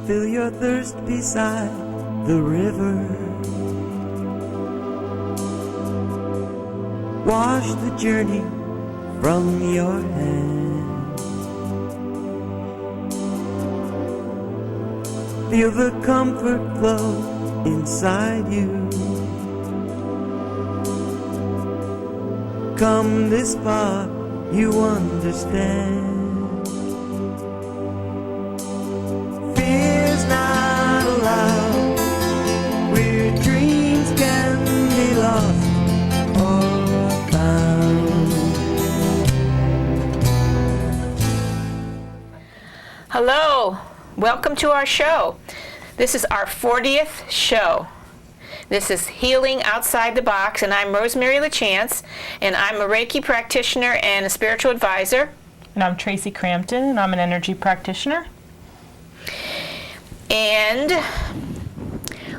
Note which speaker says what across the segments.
Speaker 1: fill your thirst beside the river. Wash the journey from your hands. Feel the comfort flow inside you. Come this far, you understand. Fear's not allowed, where dreams can be lost or found.
Speaker 2: Hello, welcome to our show. This is our 40th show. This is Healing Outside the Box, and I'm Rosemary Lachance, and I'm a Reiki practitioner and a spiritual advisor.
Speaker 3: And I'm Traci Crampton, and I'm an energy practitioner.
Speaker 2: And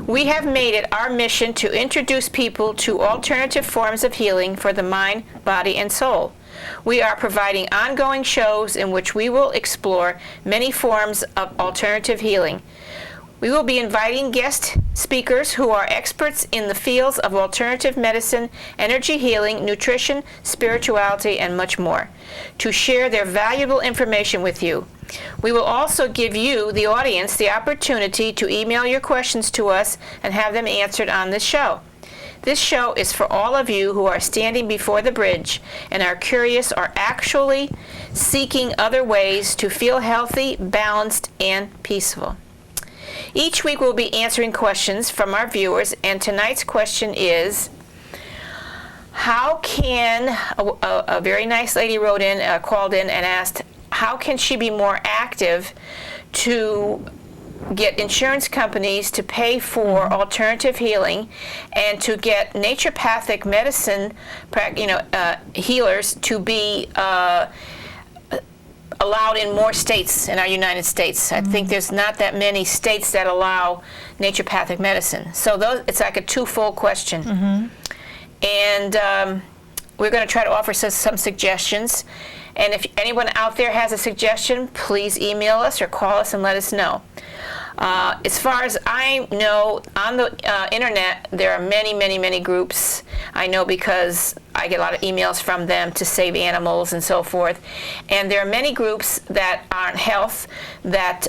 Speaker 2: we have made it our mission to introduce people to alternative forms of healing for the mind, body, and soul. We are providing ongoing shows in which we will explore many forms of alternative healing. We will be inviting guest speakers who are experts in the fields of alternative medicine, energy healing, nutrition, spirituality, and much more, to share their valuable information with you. We will also give you, the audience, the opportunity to email your questions to us and have them answered on this show. This show is for all of you who are standing before the bridge and are curious or actually seeking other ways to feel healthy, balanced, and peaceful. Each week we'll be answering questions from our viewers, and tonight's question is, how can, a very nice lady wrote in, called in and asked, how can she be more active to get insurance companies to pay for alternative healing and to get naturopathic medicine, healers to be allowed in more states in our United States. I think there's not that many states that allow naturopathic medicine. So it's like a twofold question. And we're going to try to offer some suggestions. And if anyone out there has a suggestion, please email us or call us and let us know. As far as I know, on the internet, there are many, many, many groups. I know because I get a lot of emails from them to save animals and so forth. And there are many groups that are on health that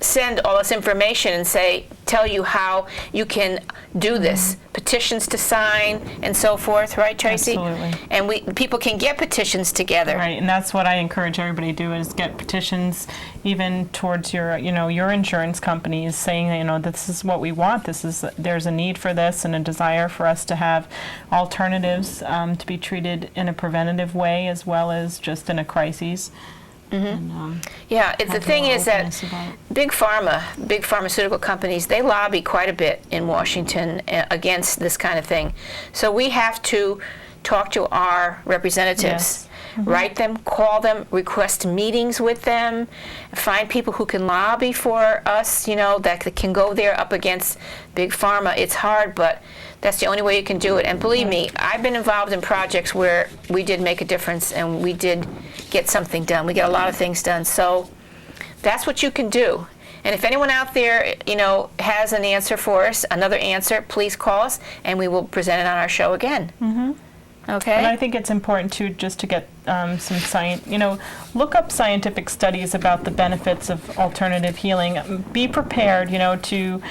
Speaker 2: send all this information and tell you how you can do this. Petitions to sign and so forth, right, Traci?
Speaker 3: Absolutely.
Speaker 2: And people can get petitions together.
Speaker 3: Right, and that's what I encourage everybody to do, is get petitions even towards your insurance companies, saying, this is what we want. There's a need for this and a desire for us to have alternatives to be treated in a preventative way as well as just in a crisis. And,
Speaker 2: the thing is that big pharmaceutical companies, they lobby quite a bit in Washington against this kind of thing. So we have to talk to our representatives.
Speaker 3: Yes.
Speaker 2: Write them, call them, request meetings with them, find people who can lobby for us, that can go there up against big pharma. It's hard, but that's the only way you can do it. And believe me, I've been involved in projects where we did make a difference and we did get something done. We get a lot of things done. So that's what you can do. And if anyone out there, has an answer for us, another answer, please call us and we will present it on our show again. Okay.
Speaker 3: And I think it's important too, just to get some science. Look up scientific studies about the benefits of alternative healing. Be prepared, to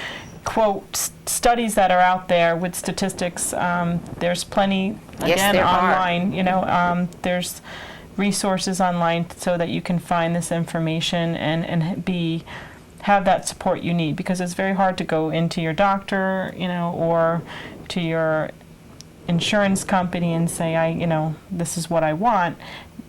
Speaker 3: quote studies that are out there with statistics. There's plenty again online. There's resources online so that you can find this information and have that support you need, because it's very hard to go into your doctor, or to your insurance company and say, this is what I want.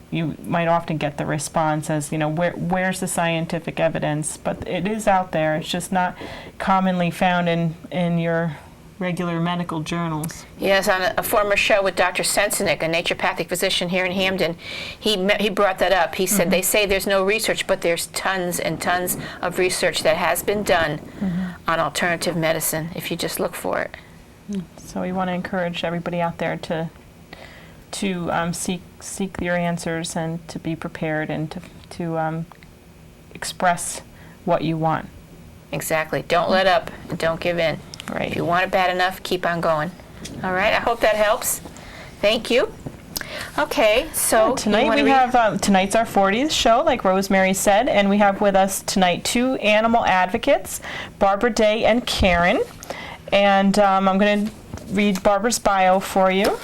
Speaker 3: You might often get the response as, where's the scientific evidence? But it is out there. It's just not commonly found in your regular medical journals.
Speaker 2: Yes, on a former show with Dr. Sensenik, a naturopathic physician here in Hamden, he brought that up. He said they say there's no research, but there's tons and tons of research that has been done on alternative medicine if you just look for it.
Speaker 3: So we want to encourage everybody out there to seek your answers and to be prepared and to express what you want.
Speaker 2: Exactly. Don't let up and don't give in.
Speaker 3: Right.
Speaker 2: If you want it bad enough, keep on going. All right. I hope that helps. Thank you. Okay, so
Speaker 3: Tonight we have, tonight's our 40th show, like Rosemary said, and we have with us tonight 2 animal advocates, Barbara Day and Karen. And I'm going to read Barbara's bio for you.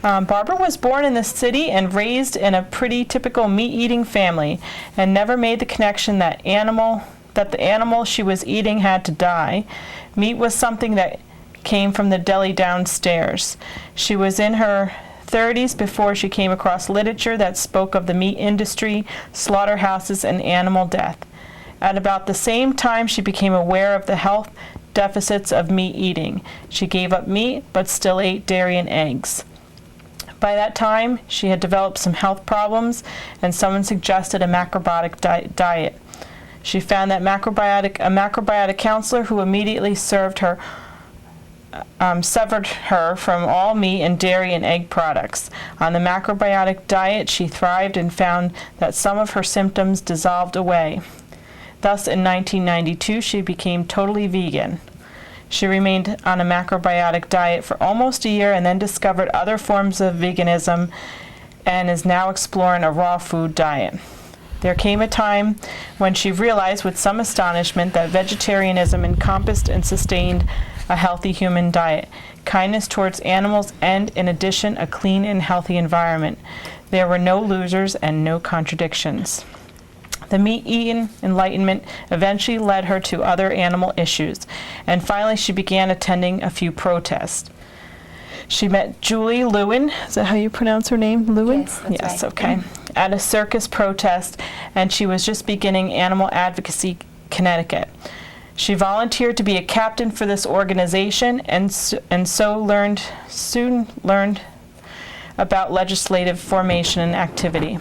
Speaker 3: Barbara was born in the city and raised in a pretty typical meat-eating family, and never made the connection that the animal she was eating had to die. Meat was something that came from the deli downstairs. She was in her 30s before she came across literature that spoke of the meat industry, slaughterhouses, and animal death. At about the same time, she became aware of the health deficits of meat eating. She gave up meat, but still ate dairy and eggs. By that time, she had developed some health problems, and someone suggested a macrobiotic diet. She found that a macrobiotic counselor who immediately severed her from all meat and dairy and egg products. On the macrobiotic diet, she thrived and found that some of her symptoms dissolved away. Thus, in 1992, she became totally vegan. She remained on a macrobiotic diet for almost a year and then discovered other forms of veganism and is now exploring a raw food diet. There came a time when she realized with some astonishment that vegetarianism encompassed and sustained a healthy human diet, kindness towards animals, and, in addition, a clean and healthy environment. There were no losers and no contradictions. The meat-eating enlightenment eventually led her to other animal issues, and finally she began attending a few protests. She met Julie Lewin, is that how you pronounce her name, Lewin?
Speaker 4: Yes, that's
Speaker 3: yes,
Speaker 4: right.
Speaker 3: Okay. At a circus protest, and she was just beginning Animal Advocacy Connecticut. She volunteered to be a captain for this organization and soon learned about legislative formation and activity.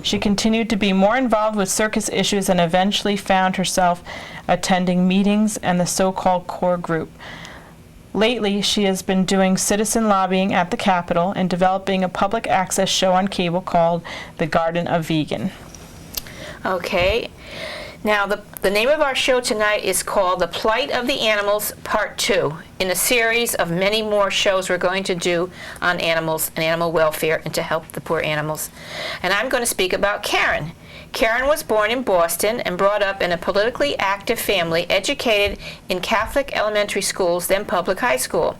Speaker 3: She continued to be more involved with circus issues and eventually found herself attending meetings and the so-called core group. Lately, she has been doing citizen lobbying at the Capitol and developing a public access show on cable called The Garden of Vegan.
Speaker 2: Okay. Now, the name of our show tonight is called The Plight of the Animals, Part 2, in a series of many more shows we're going to do on animals and animal welfare and to help the poor animals. And I'm going to speak about Karen. Karen was born in Boston and brought up in a politically active family, educated in Catholic elementary schools, then public high school.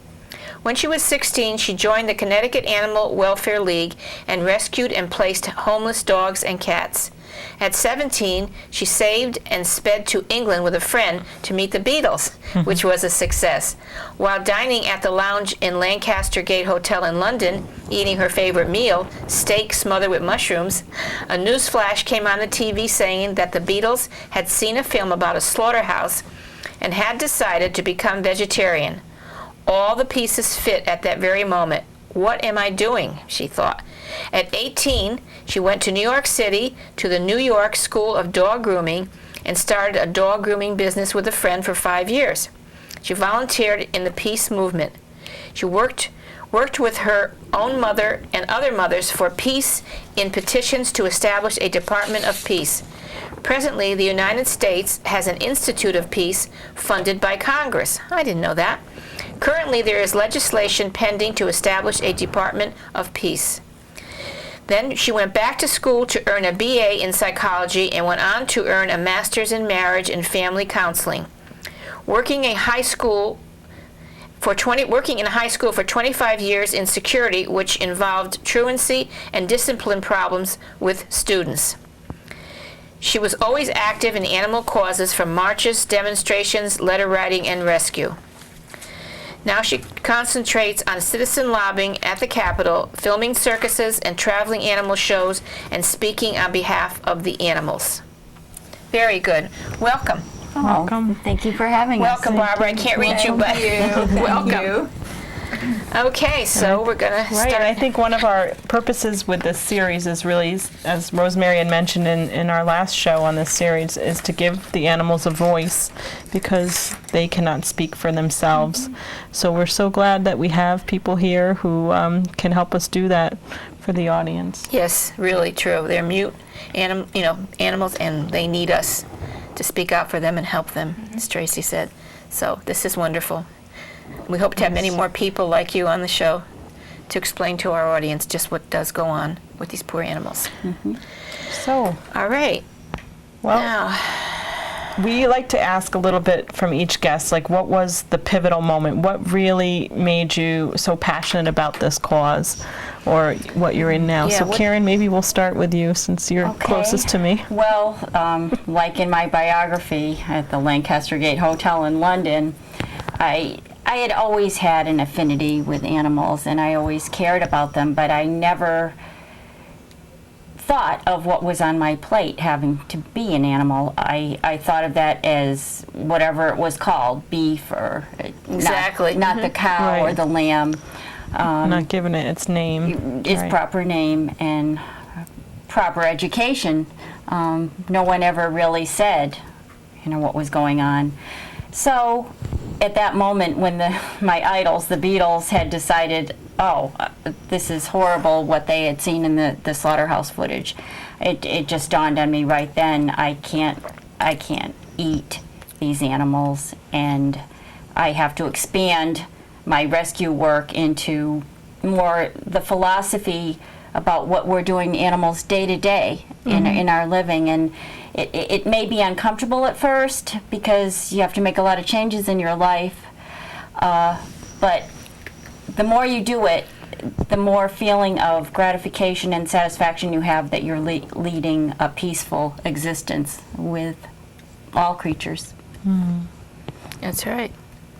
Speaker 2: When she was 16, she joined the Connecticut Animal Welfare League and rescued and placed homeless dogs and cats. At 17, she saved and sped to England with a friend to meet the Beatles, which was a success. While dining at the lounge in Lancaster Gate Hotel in London, eating her favorite meal, steak smothered with mushrooms, a news flash came on the TV saying that the Beatles had seen a film about a slaughterhouse and had decided to become vegetarian. All the pieces fit at that very moment. What am I doing? She thought. At 18, she went to New York City to the New York School of Dog Grooming and started a dog grooming business with a friend for 5 years. She volunteered in the peace movement. She worked with her own mother and other mothers for peace in petitions to establish a Department of Peace. Presently, the United States has an Institute of Peace funded by Congress. I didn't know that. Currently, there is legislation pending to establish a Department of Peace. Then she went back to school to earn a BA in psychology and went on to earn a master's in marriage and family counseling. Working in high school for 25 years in security, which involved truancy and discipline problems with students. She was always active in animal causes, from marches, demonstrations, letter writing, and rescue. Now she concentrates on citizen lobbying at the Capitol, filming circuses and traveling animal shows, and speaking on behalf of the animals. Very good. Welcome.
Speaker 3: Welcome.
Speaker 4: Thank you for having us.
Speaker 2: Welcome, Barbara. I can't read you, but welcome. Okay, so we're going to
Speaker 3: Right,
Speaker 2: start.
Speaker 3: and I think one of our purposes with this series is really, as Rosemary had mentioned in our last show on this series, is to give the animals a voice because they cannot speak for themselves. So we're so glad that we have people here who can help us do that for the audience.
Speaker 2: Yes, really true. They're mute animals, and they need us to speak out for them and help them, as Traci said. So this is wonderful. We hope to have many more people like you on the show to explain to our audience just what does go on with these poor animals.
Speaker 3: So,
Speaker 2: All right.
Speaker 3: well,
Speaker 2: Now,
Speaker 3: we like to ask a little bit from each guest, like what was the pivotal moment? What really made you so passionate about this cause or what you're in now?
Speaker 2: Yeah,
Speaker 3: So
Speaker 2: what-
Speaker 3: Karen, maybe we'll start with you since you're closest to me.
Speaker 4: Well, like in my biography at the Lancaster Gate Hotel in London, I had always had an affinity with animals and I always cared about them, but I never thought of what was on my plate having to be an animal. I thought of that as whatever it was called, beef or
Speaker 2: Exactly.
Speaker 4: not the cow or
Speaker 3: Right.
Speaker 4: the lamb.
Speaker 3: Not giving it its name.
Speaker 4: Its
Speaker 3: Right.
Speaker 4: proper name and proper education. No one ever really said, what was going on. So at that moment when my idols, the Beatles, had decided, this is horrible what they had seen in the slaughterhouse footage, it just dawned on me right then, I can't eat these animals, and I have to expand my rescue work into more the philosophy about what we're doing to animals day to day in our living. And it may be uncomfortable at first because you have to make a lot of changes in your life, but the more you do it, the more feeling of gratification and satisfaction you have that you're leading a peaceful existence with all creatures.
Speaker 2: that's right.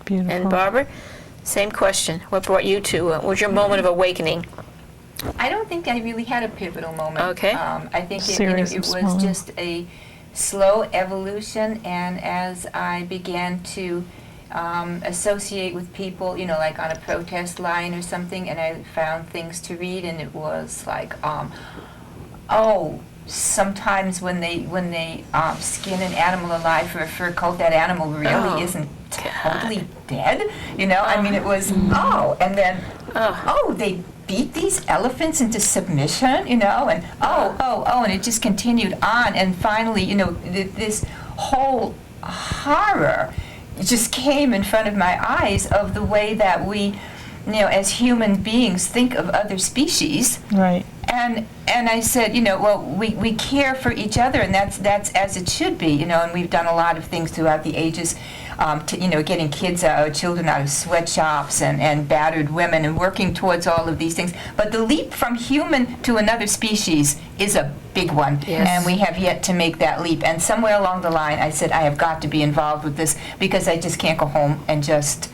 Speaker 3: Beautiful.
Speaker 2: And Barbara, same question. What brought you to, what was your moment of awakening?
Speaker 5: I don't think I really had a pivotal moment.
Speaker 2: Okay.
Speaker 5: I think
Speaker 3: Series
Speaker 5: it
Speaker 3: of
Speaker 5: was
Speaker 3: small.
Speaker 5: just a slow evolution, and as I began to associate with people, like on a protest line or something, and I found things to read, and it was like, sometimes when they skin an animal alive for a fur coat, that animal really isn't totally dead. I mean, it was and then they beat these elephants into submission, and and it just continued on, and finally, this whole horror just came in front of my eyes of the way that we, as human beings, think of other species.
Speaker 3: Right.
Speaker 5: And I said, we care for each other, and that's as it should be, and we've done a lot of things throughout the ages, to, getting children out of sweatshops and battered women and working towards all of these things. But the leap from human to another species is a big one,
Speaker 2: Yes.
Speaker 5: and we have yet to make that leap. And somewhere along the line, I said, I have got to be involved with this because I just can't go home and just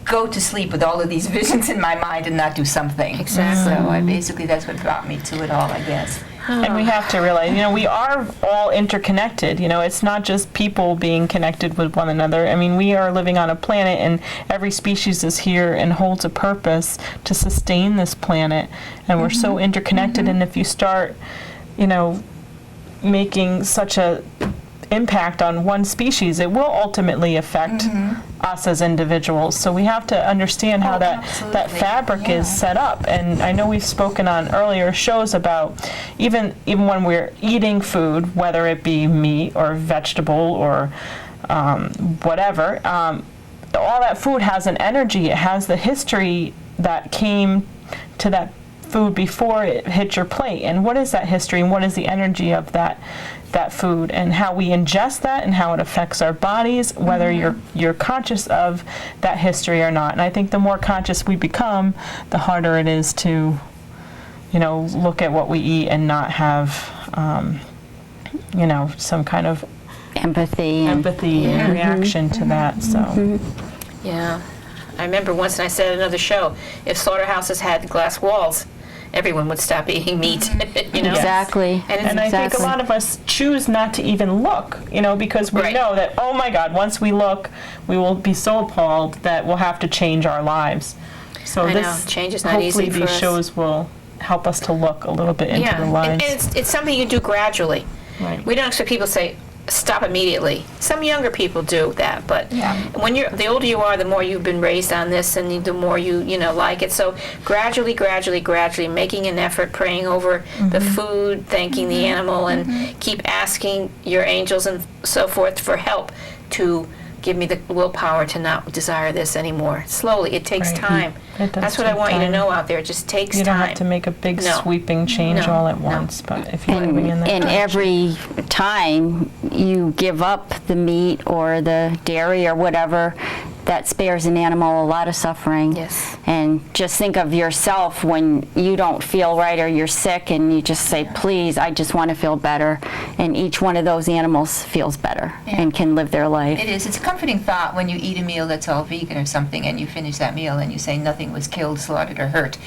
Speaker 5: go to sleep with all of these visions in my mind and not do something.
Speaker 2: Exactly.
Speaker 5: So that's what brought me to it all, I guess.
Speaker 3: And we have to realize, we are all interconnected. It's not just people being connected with one another. I mean, we are living on a planet, and every species is here and holds a purpose to sustain this planet. And we're so interconnected. And if you start, making such a impact on one species, it will ultimately affect us as individuals. So we have to understand how that fabric is set up. And I know we've spoken on earlier shows about even when we're eating food, whether it be meat or vegetable or whatever, all that food has an energy. It has the history that came to that food before it hit your plate. And what is that history, and what is the energy of that food, and how we ingest that and how it affects our bodies, whether you're conscious of that history or not. And I think the more conscious we become, the harder it is to look at what we eat and not have some kind of
Speaker 4: Empathy.
Speaker 3: and reaction to that. So
Speaker 2: Yeah. I remember once, and I said at another show, if slaughterhouses had glass walls, everyone would stop eating meat.
Speaker 4: Exactly.
Speaker 2: And
Speaker 3: I think a lot of us choose not to even look, because we
Speaker 2: Right.
Speaker 3: know that, oh my God, once we look, we will be so appalled that we'll have to change our lives. So
Speaker 2: I
Speaker 3: this,
Speaker 2: know. Change is not easy
Speaker 3: hopefully
Speaker 2: for
Speaker 3: these
Speaker 2: us.
Speaker 3: shows will help us to look a little bit into
Speaker 2: yeah,
Speaker 3: the lives.
Speaker 2: and it's something you do gradually.
Speaker 3: Right.
Speaker 2: We don't expect people to say, stop immediately. Some younger people do that, but when the older you are, the more you've been raised on this, and the more you like it. So gradually making an effort, praying over the food, thanking the animal, and keep asking your angels and so forth for help to give me the willpower to not desire this anymore. Slowly, it takes time. That's what I want you to know out there. It just takes time.
Speaker 3: You don't have to make a big sweeping change all at once, but if you're moving in that direction.
Speaker 4: And every time you give up the meat or the dairy or whatever, that spares an animal a lot of suffering.
Speaker 2: Yes.
Speaker 4: And just think of yourself when you don't feel right or you're sick and you just say, please, I just want to feel better. And each one of those animals feels better and can live their life.
Speaker 5: It is. It's a comforting thought when you eat a meal that's all vegan or something, and you finish that meal and you say nothing was killed, slaughtered, or hurt.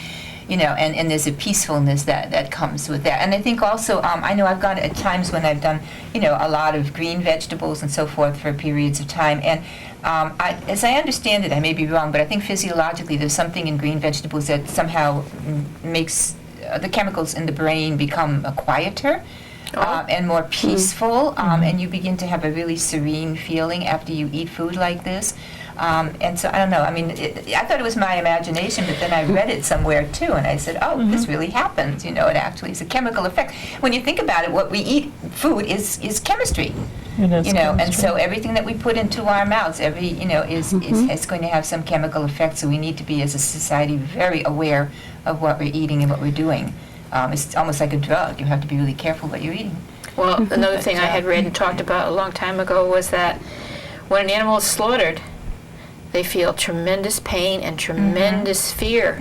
Speaker 5: And there's a peacefulness that comes with that. And I think also, I know I've gone at times when I've done, a lot of green vegetables and so forth for periods of time. And as I understand it, I may be wrong, but I think physiologically there's something in green vegetables that somehow makes the chemicals in the brain become quieter. And more peaceful, and you begin to have a really serene feeling after you eat food like this. And so, I don't know, I mean, I thought it was my imagination, but then I read it somewhere too, and I said, this really happens, it actually is a chemical effect. When you think about it, what we eat, food, is chemistry.
Speaker 3: It is chemistry.
Speaker 5: And so everything that we put into our mouths, is going to have some chemical effect, so we need to be, as a society, very aware of what we're eating and what we're doing. It's almost like a drug. You have to be really careful what you're eating.
Speaker 2: Well, another thing I had read and talked about a long time ago was that when an animal is slaughtered, they feel tremendous pain and tremendous fear.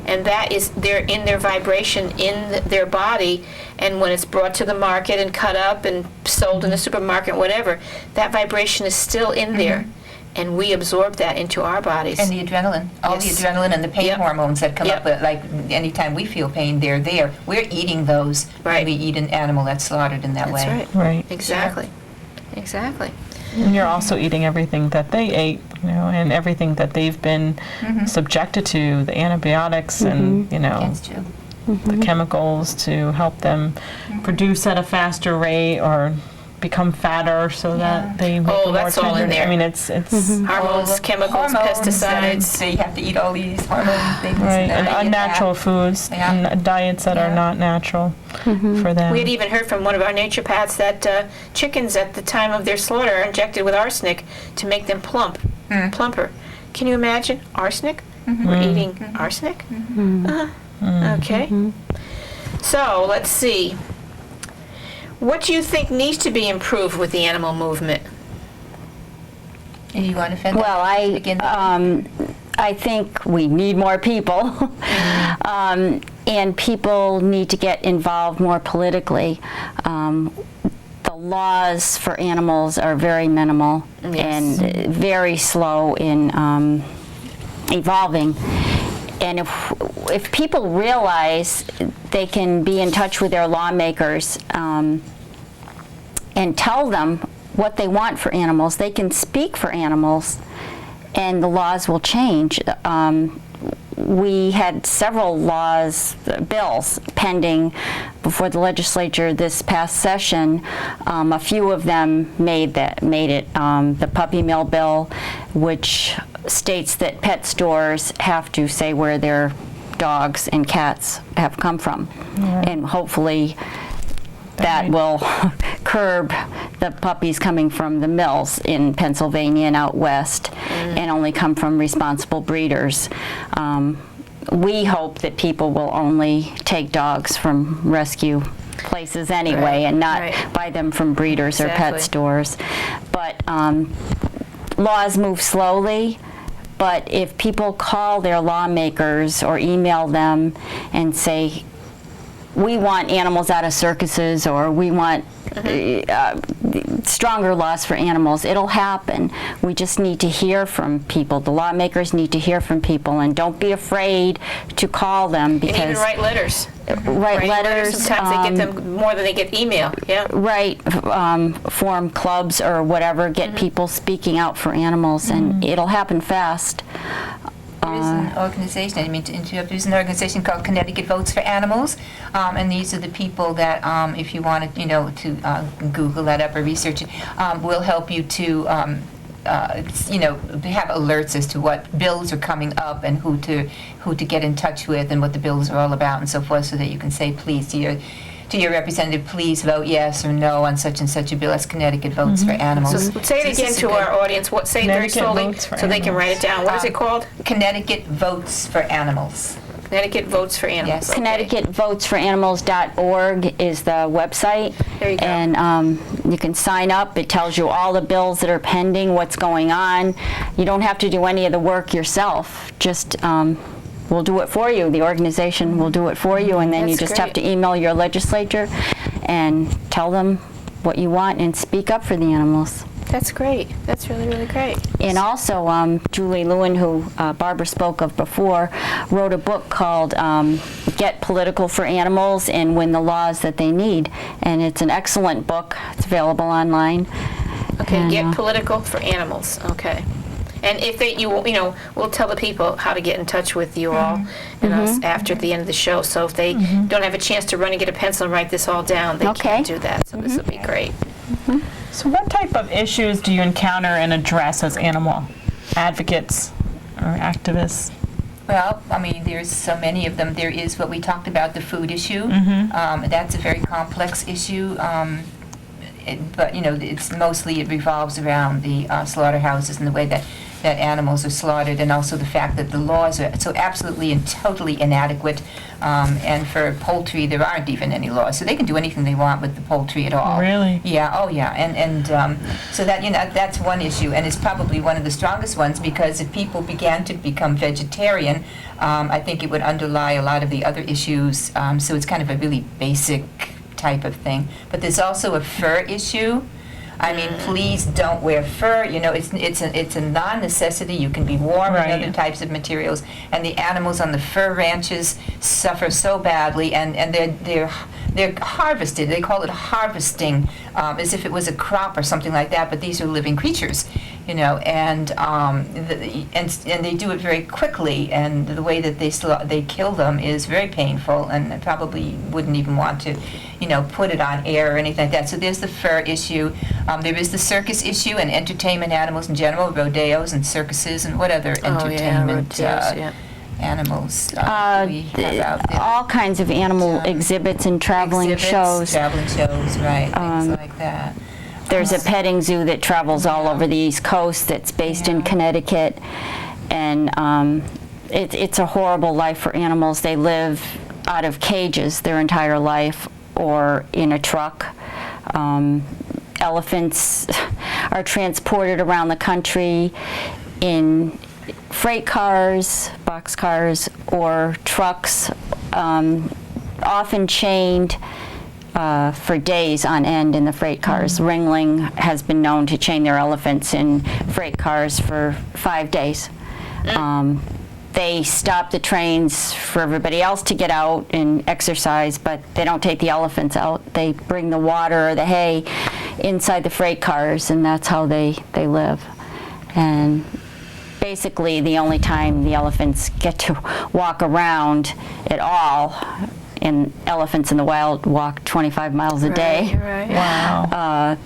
Speaker 2: And that is in their vibration in their body. And when it's brought to the market and cut up and sold in the supermarket, whatever, that vibration is still in there. And we absorb that into our bodies.
Speaker 5: And the adrenaline, all the adrenaline and the pain hormones that come up, like anytime we feel pain, they're there. We're eating those when we eat an animal that's slaughtered in that way.
Speaker 2: That's
Speaker 3: Right.
Speaker 2: Exactly. Exactly.
Speaker 3: And you're also eating everything that they ate, and everything that they've been subjected to, the antibiotics and,
Speaker 5: That's true.
Speaker 3: the chemicals to help them produce at a faster rate or become fatter so that they make more
Speaker 2: that's all in
Speaker 3: tender.
Speaker 2: there.
Speaker 3: I mean, it's
Speaker 2: Hormones, chemicals, pesticides.
Speaker 5: So you have to eat all these hormone things.
Speaker 3: right, and unnatural foods, and diets that are not natural for them.
Speaker 2: We had even heard from one of our naturopaths that chickens at the time of their slaughter are injected with arsenic to make them plumper. Can you imagine arsenic? We're eating arsenic? Okay. So let's see. What do you think needs to be improved with the animal movement?
Speaker 5: And you want to defend
Speaker 4: Well,
Speaker 5: that?
Speaker 4: I think we need more people, and people need to get involved more politically. The laws for animals are very minimal and very slow in evolving. And if people realize they can be in touch with their lawmakers and tell them what they want for animals, they can speak for animals, and the laws will change. We had several bills pending before the legislature this past session. A few of them made it. The puppy mill bill, which states that pet stores have to say where their dogs and cats have come from, and hopefully that will curb the puppies coming from the mills in Pennsylvania and out west, and only come from responsible breeders. We hope that people will only take dogs from rescue places anyway, and not buy them from breeders or pet stores. But laws move slowly. But if people call their lawmakers or email them and say, we want animals out of circuses, or we want stronger laws for animals, it'll happen. We just need to hear from people. The lawmakers need to hear from people, and don't be afraid to call them, because
Speaker 2: and even write letters.
Speaker 4: Write letters.
Speaker 2: Sometimes they get them more than they get email.
Speaker 4: Form clubs or whatever. Get people speaking out for animals, and it'll happen fast.
Speaker 5: There is an organization, I didn't mean to interrupt, there's an organization called Connecticut Votes for Animals, and these are the people that, if you wanted, to Google that up or research it, will help you to, have alerts as to what bills are coming up and who to get in touch with and what the bills are all about and so forth, so that you can say, please, to your representative, please vote yes or no on such and such a bill. That's Connecticut Votes for Animals.
Speaker 2: So say it again to our audience. Say it very
Speaker 3: Connecticut
Speaker 2: slowly
Speaker 3: Votes for
Speaker 2: so they can write it down. What is it called?
Speaker 5: Connecticut Votes for Animals.
Speaker 2: Connecticut Votes for Animals.
Speaker 5: Yes.
Speaker 2: Okay.
Speaker 4: ConnecticutVotesForAnimals.org is the website.
Speaker 2: There you go.
Speaker 4: And you can sign up. It tells you all the bills that are pending, what's going on. You don't have to do any of the work yourself. Just we'll do it for you. The organization will do it for you, and then you
Speaker 2: That's
Speaker 4: just have
Speaker 2: great.
Speaker 4: to email your legislature and tell them what you want and speak up for the animals.
Speaker 2: That's great. That's really, really great.
Speaker 4: And also, Julie Lewin, who Barbara spoke of before, wrote a book called Get Political for Animals and Win the Laws That They Need. And it's an excellent book. It's available online.
Speaker 2: Okay,
Speaker 4: And,
Speaker 2: Get Political for Animals. Okay. And if we'll tell the people how to get in touch with you all and us after the end of the show. So if they don't have a chance to run and get a pencil and write this all down, they
Speaker 4: Okay.
Speaker 2: can do that. So this will be great.
Speaker 3: So what type of issues do you encounter and address as animal advocates or activists?
Speaker 5: Well, I mean, there's so many of them. There is what we talked about, the food issue. That's a very complex issue. But it's mostly, it revolves around the slaughterhouses and the way that animals are slaughtered, and also the fact that the laws are so absolutely and totally inadequate. And for poultry, there aren't even any laws, so they can do anything they want with the poultry at all.
Speaker 3: Really?
Speaker 5: Yeah. Oh, yeah. And so that that's one issue, and it's probably one of the strongest ones, because if people began to become vegetarian, I think it would underlie a lot of the other issues. So it's kind of a really basic type of thing. But there's also a fur issue. I mean, please don't wear fur. It's a non-necessity. You can be warm in other types of materials, and the animals on the fur ranches suffer so badly, and they're harvested. They call it harvesting, as if it was a crop or something like that. But these are living creatures, and they do it very quickly. And the way that they kill them is very painful, and I probably wouldn't even want to, put it on air or anything like that. So there's the fur issue. There is the circus issue and entertainment animals in general, rodeos and circuses, and what other entertainment animals do we have out there?
Speaker 4: All kinds of animal exhibits and traveling shows.
Speaker 5: Traveling shows, right, things like that.
Speaker 4: There's a petting zoo that travels all over the East Coast that's based in Connecticut, and it's a horrible life for animals. They live out of cages their entire life or in a truck. Elephants are transported around the country in freight cars, boxcars, or trucks, often chained for days on end in the freight cars. Ringling has been known to chain their elephants in freight cars for 5 days. They stop the trains for everybody else to get out and exercise, but they don't take the elephants out. They bring the water or the hay inside the freight cars, and that's how they live. And basically the only time the elephants get to walk around at all, and elephants in the wild walk 25 miles a day.
Speaker 2: Right.
Speaker 3: Wow.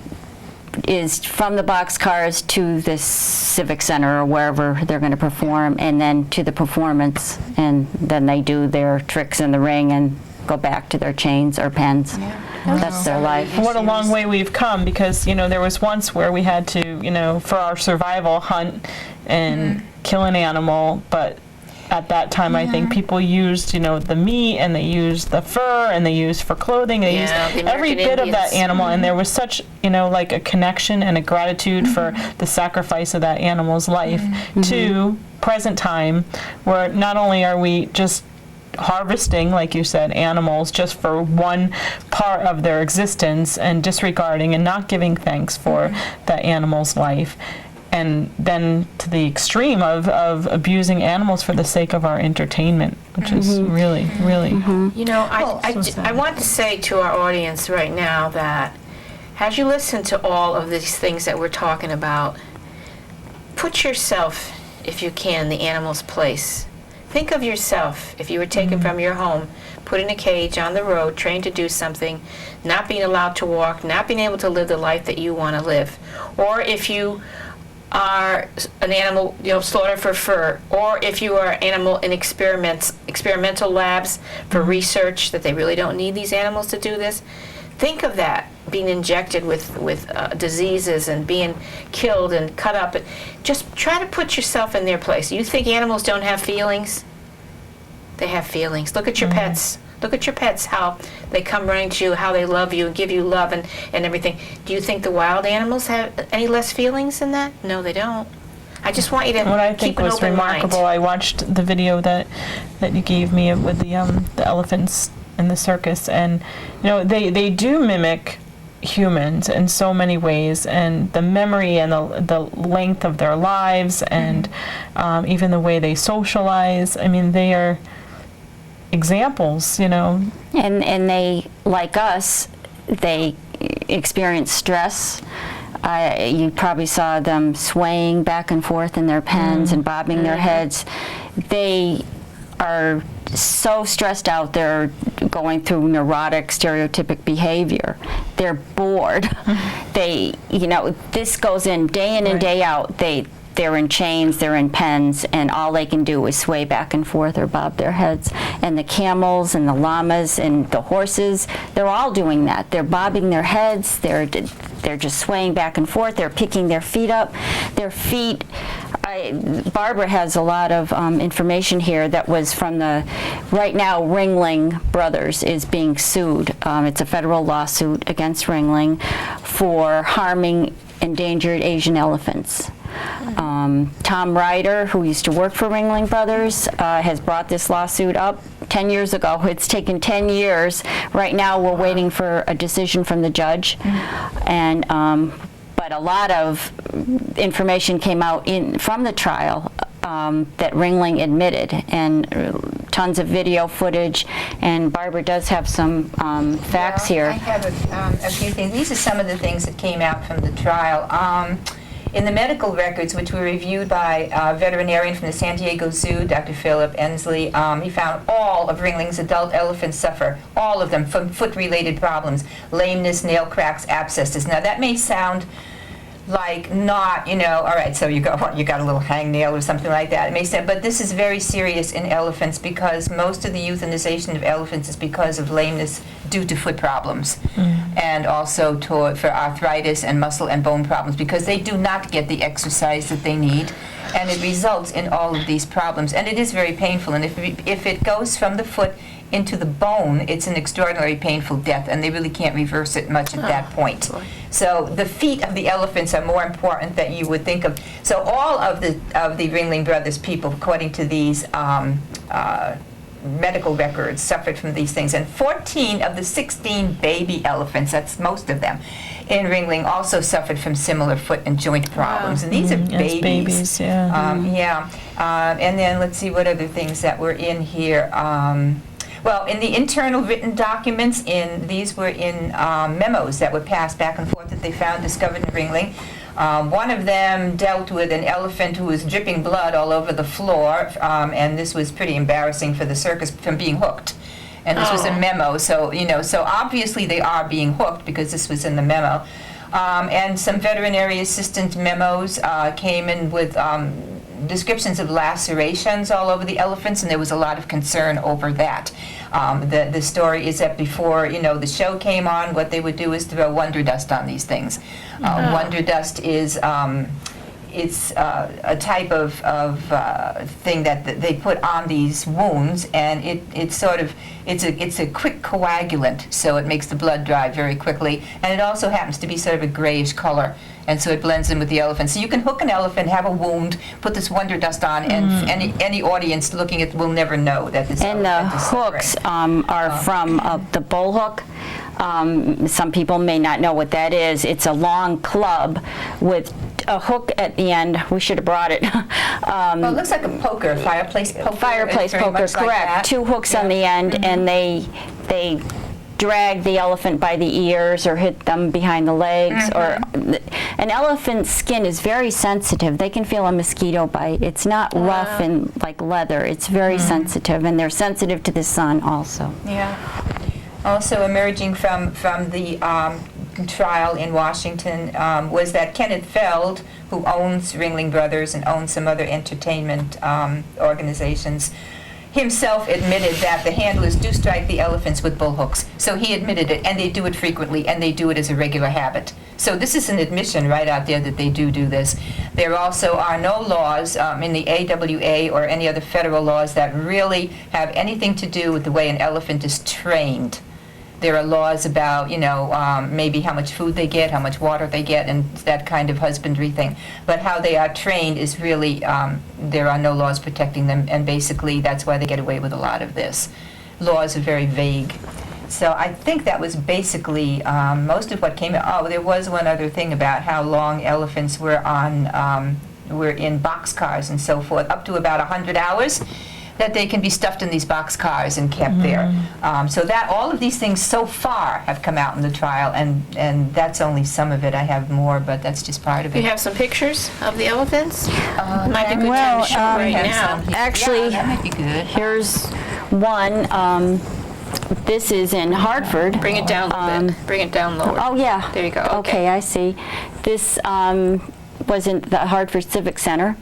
Speaker 4: Is from the boxcars to the civic center or wherever they're going to perform, and then to the performance, and then they do their tricks in the ring and go back to their chains or pens. That's their life.
Speaker 3: What a long way we've come, because there was once where we had to for our survival hunt and kill an animal, but at that time I think people used the meat, and they used the fur, and they used for clothing, they used
Speaker 2: the
Speaker 3: every
Speaker 2: American
Speaker 3: bit of that
Speaker 2: Indians.
Speaker 3: animal, and there was such like a connection and a gratitude for the sacrifice of that animal's life to present time, where not only are we just harvesting, like you said, animals just for one part of their existence and disregarding and not giving thanks for that animal's life, and then to the extreme of abusing animals for the sake of our entertainment, which is really, really...
Speaker 2: I want to say to our audience right now that as you listen to all of these things that we're talking about, put yourself if you can, the animal's place. Think of yourself if you were taken from your home, put in a cage on the road, trained to do something, not being allowed to walk, not being able to live the life that you want to live. Or if you are an animal, slaughtered for fur, or if you are an animal in experimental labs for research that they really don't need these animals to do this. Think of that, being injected with diseases and being killed and cut up. Just try to put yourself in their place. You think animals don't have feelings? They have feelings. Look at your pets. Look at your pets, how they come running to you, how they love you and give you love and everything. Do you think the wild animals have any less feelings than that? No, they don't. I just want you to
Speaker 3: What I
Speaker 2: keep
Speaker 3: think
Speaker 2: an
Speaker 3: was
Speaker 2: open
Speaker 3: remarkable,
Speaker 2: mind.
Speaker 3: I watched the video that you gave me with the elephants in the circus, and they do mimic humans in so many ways, and the memory and the length of their lives, and even the way they socialize. I mean, they are examples, And
Speaker 4: they, like us, they experience stress. You probably saw them swaying back and forth in their pens and bobbing their heads. They are so stressed out, they're going through neurotic, stereotypic behavior. They're bored. They, this goes in and day out. They're in chains, they're in pens, and all they can do is sway back and forth or bob their heads. And the camels and the llamas and the horses, they're all doing that. They're bobbing their heads, they're just swaying back and forth, they're picking their feet up. Their feet, Barbara has a lot of information here that was from right now Ringling Brothers is being sued. It's a federal lawsuit against Ringling for harming endangered Asian elephants. Tom Ryder, who used to work for Ringling Brothers, has brought this lawsuit up 10 years ago. It's taken 10 years. Right now we're waiting for a decision from the judge. And but a lot of information came out from the trial that Ringling admitted, and tons of video footage, and Barbara does have some facts here.
Speaker 5: I have a few things. These are some of the things that came out from the trial. In the medical records, which were reviewed by a veterinarian from the San Diego Zoo, Dr. Philip Ensley, he found all of Ringling's adult elephants suffer, all of them, from foot-related problems, lameness, nail cracks, abscesses. Now, that may sound like not, all right, so you got a little hangnail or something like that. It may sound, but this is very serious in elephants because most of the euthanization of elephants is because of lameness due to foot problems, and also for arthritis and muscle and bone problems, because they do not get the exercise that they need, and it results in all of these problems. And it is very painful, and if it goes from the foot into the bone, it's an extraordinarily painful death, and they really can't reverse it much at that point. So the feet of the elephants are more important than you would think of. So all of the Ringling Brothers people, according to these medical records, suffered from these things. And 14 of the 16 baby elephants, that's most of them, in Ringling also suffered from similar foot and joint problems. And these are babies.
Speaker 3: Yeah.
Speaker 5: And then let's see what other things that were in here. Well, in the internal written documents, these were in memos that were passed back and forth that they found discovered in Ringling. One of them dealt with an elephant who was dripping blood all over the floor, and this was pretty embarrassing for the circus from being hooked. And this was a memo, so so obviously they are being hooked because this was in the memo. And some veterinary assistant memos came in with descriptions of lacerations all over the elephants, and there was a lot of concern over that. The story is that before the show came on, what they would do is throw wonder dust on these things. Wonder dust is it's a type of thing that they put on these wounds, and it's a quick coagulant, so it makes the blood dry very quickly, and it also happens to be sort of a grayish color, and so it blends in with the elephant. So you can hook an elephant, have a wound, put this wonder dust on, and any audience looking at will never know that this
Speaker 4: and
Speaker 5: elephant
Speaker 4: the
Speaker 5: is
Speaker 4: hooks
Speaker 5: suffering.
Speaker 4: are from the bull hook. Some people may not know what that is. It's a long club with a hook at the end. We should have brought it.
Speaker 5: Well, it looks like a poker, a fireplace poker.
Speaker 4: Fireplace
Speaker 5: It's very
Speaker 4: poker,
Speaker 5: much like
Speaker 4: correct.
Speaker 5: that.
Speaker 4: Two hooks on the end, and they drag the elephant by the ears or hit them behind the legs. Or an elephant's skin is very sensitive. They can feel a mosquito bite. It's not rough and like leather. It's very sensitive, and they're sensitive to the sun also.
Speaker 5: Yeah. Also emerging from the trial in Washington was that Kenneth Feld, who owns Ringling Brothers and owns some other entertainment organizations, himself admitted that the handlers do strike the elephants with bull hooks. So he admitted it, and they do it frequently, and they do it as a regular habit. So this is an admission right out there that they do this. There also are no laws in the AWA or any other federal laws that really have anything to do with the way an elephant is trained. There are laws about, maybe how much food they get, how much water they get, and that kind of husbandry thing. But how they are trained is really, there are no laws protecting them, and basically that's why they get away with a lot of this. Laws are very vague. So I think that was basically most of what came out. Oh, there was one other thing about how long elephants were in boxcars and so forth, up to about 100 hours. That they can be stuffed in these boxcars and kept there. So that all of these things so far have come out in the trial, and that's only some of it. I have more, but that's just part of it.
Speaker 2: You have some pictures of the elephants? Might be a good time to show right now.
Speaker 4: Actually,
Speaker 5: that might be good.
Speaker 4: here's one. This is in Hartford.
Speaker 2: Bring it down a little bit. Bring it down lower.
Speaker 4: Oh, yeah.
Speaker 2: There you go.
Speaker 4: Okay, I see. This was in the Hartford Civic Center.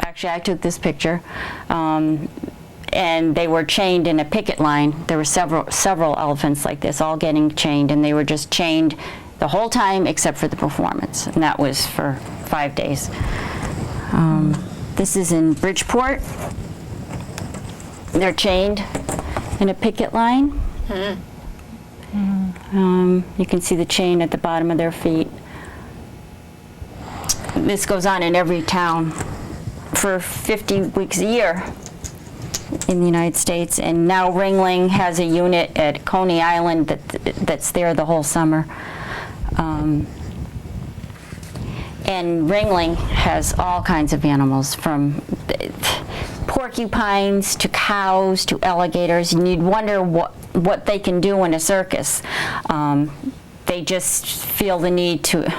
Speaker 4: Actually, I took this picture, and they were chained in a picket line. There were several elephants like this, all getting chained, and they were just chained the whole time except for the performance, and that was for 5 days. This is in Bridgeport. They're chained in a picket line. You can see the chain at the bottom of their feet. This goes on in every town for 50 weeks a year in the United States, and now Ringling has a unit at Coney Island that's there the whole summer. And Ringling has all kinds of animals, from porcupines to cows to alligators, and you'd wonder what they can do in a circus. They just feel the need to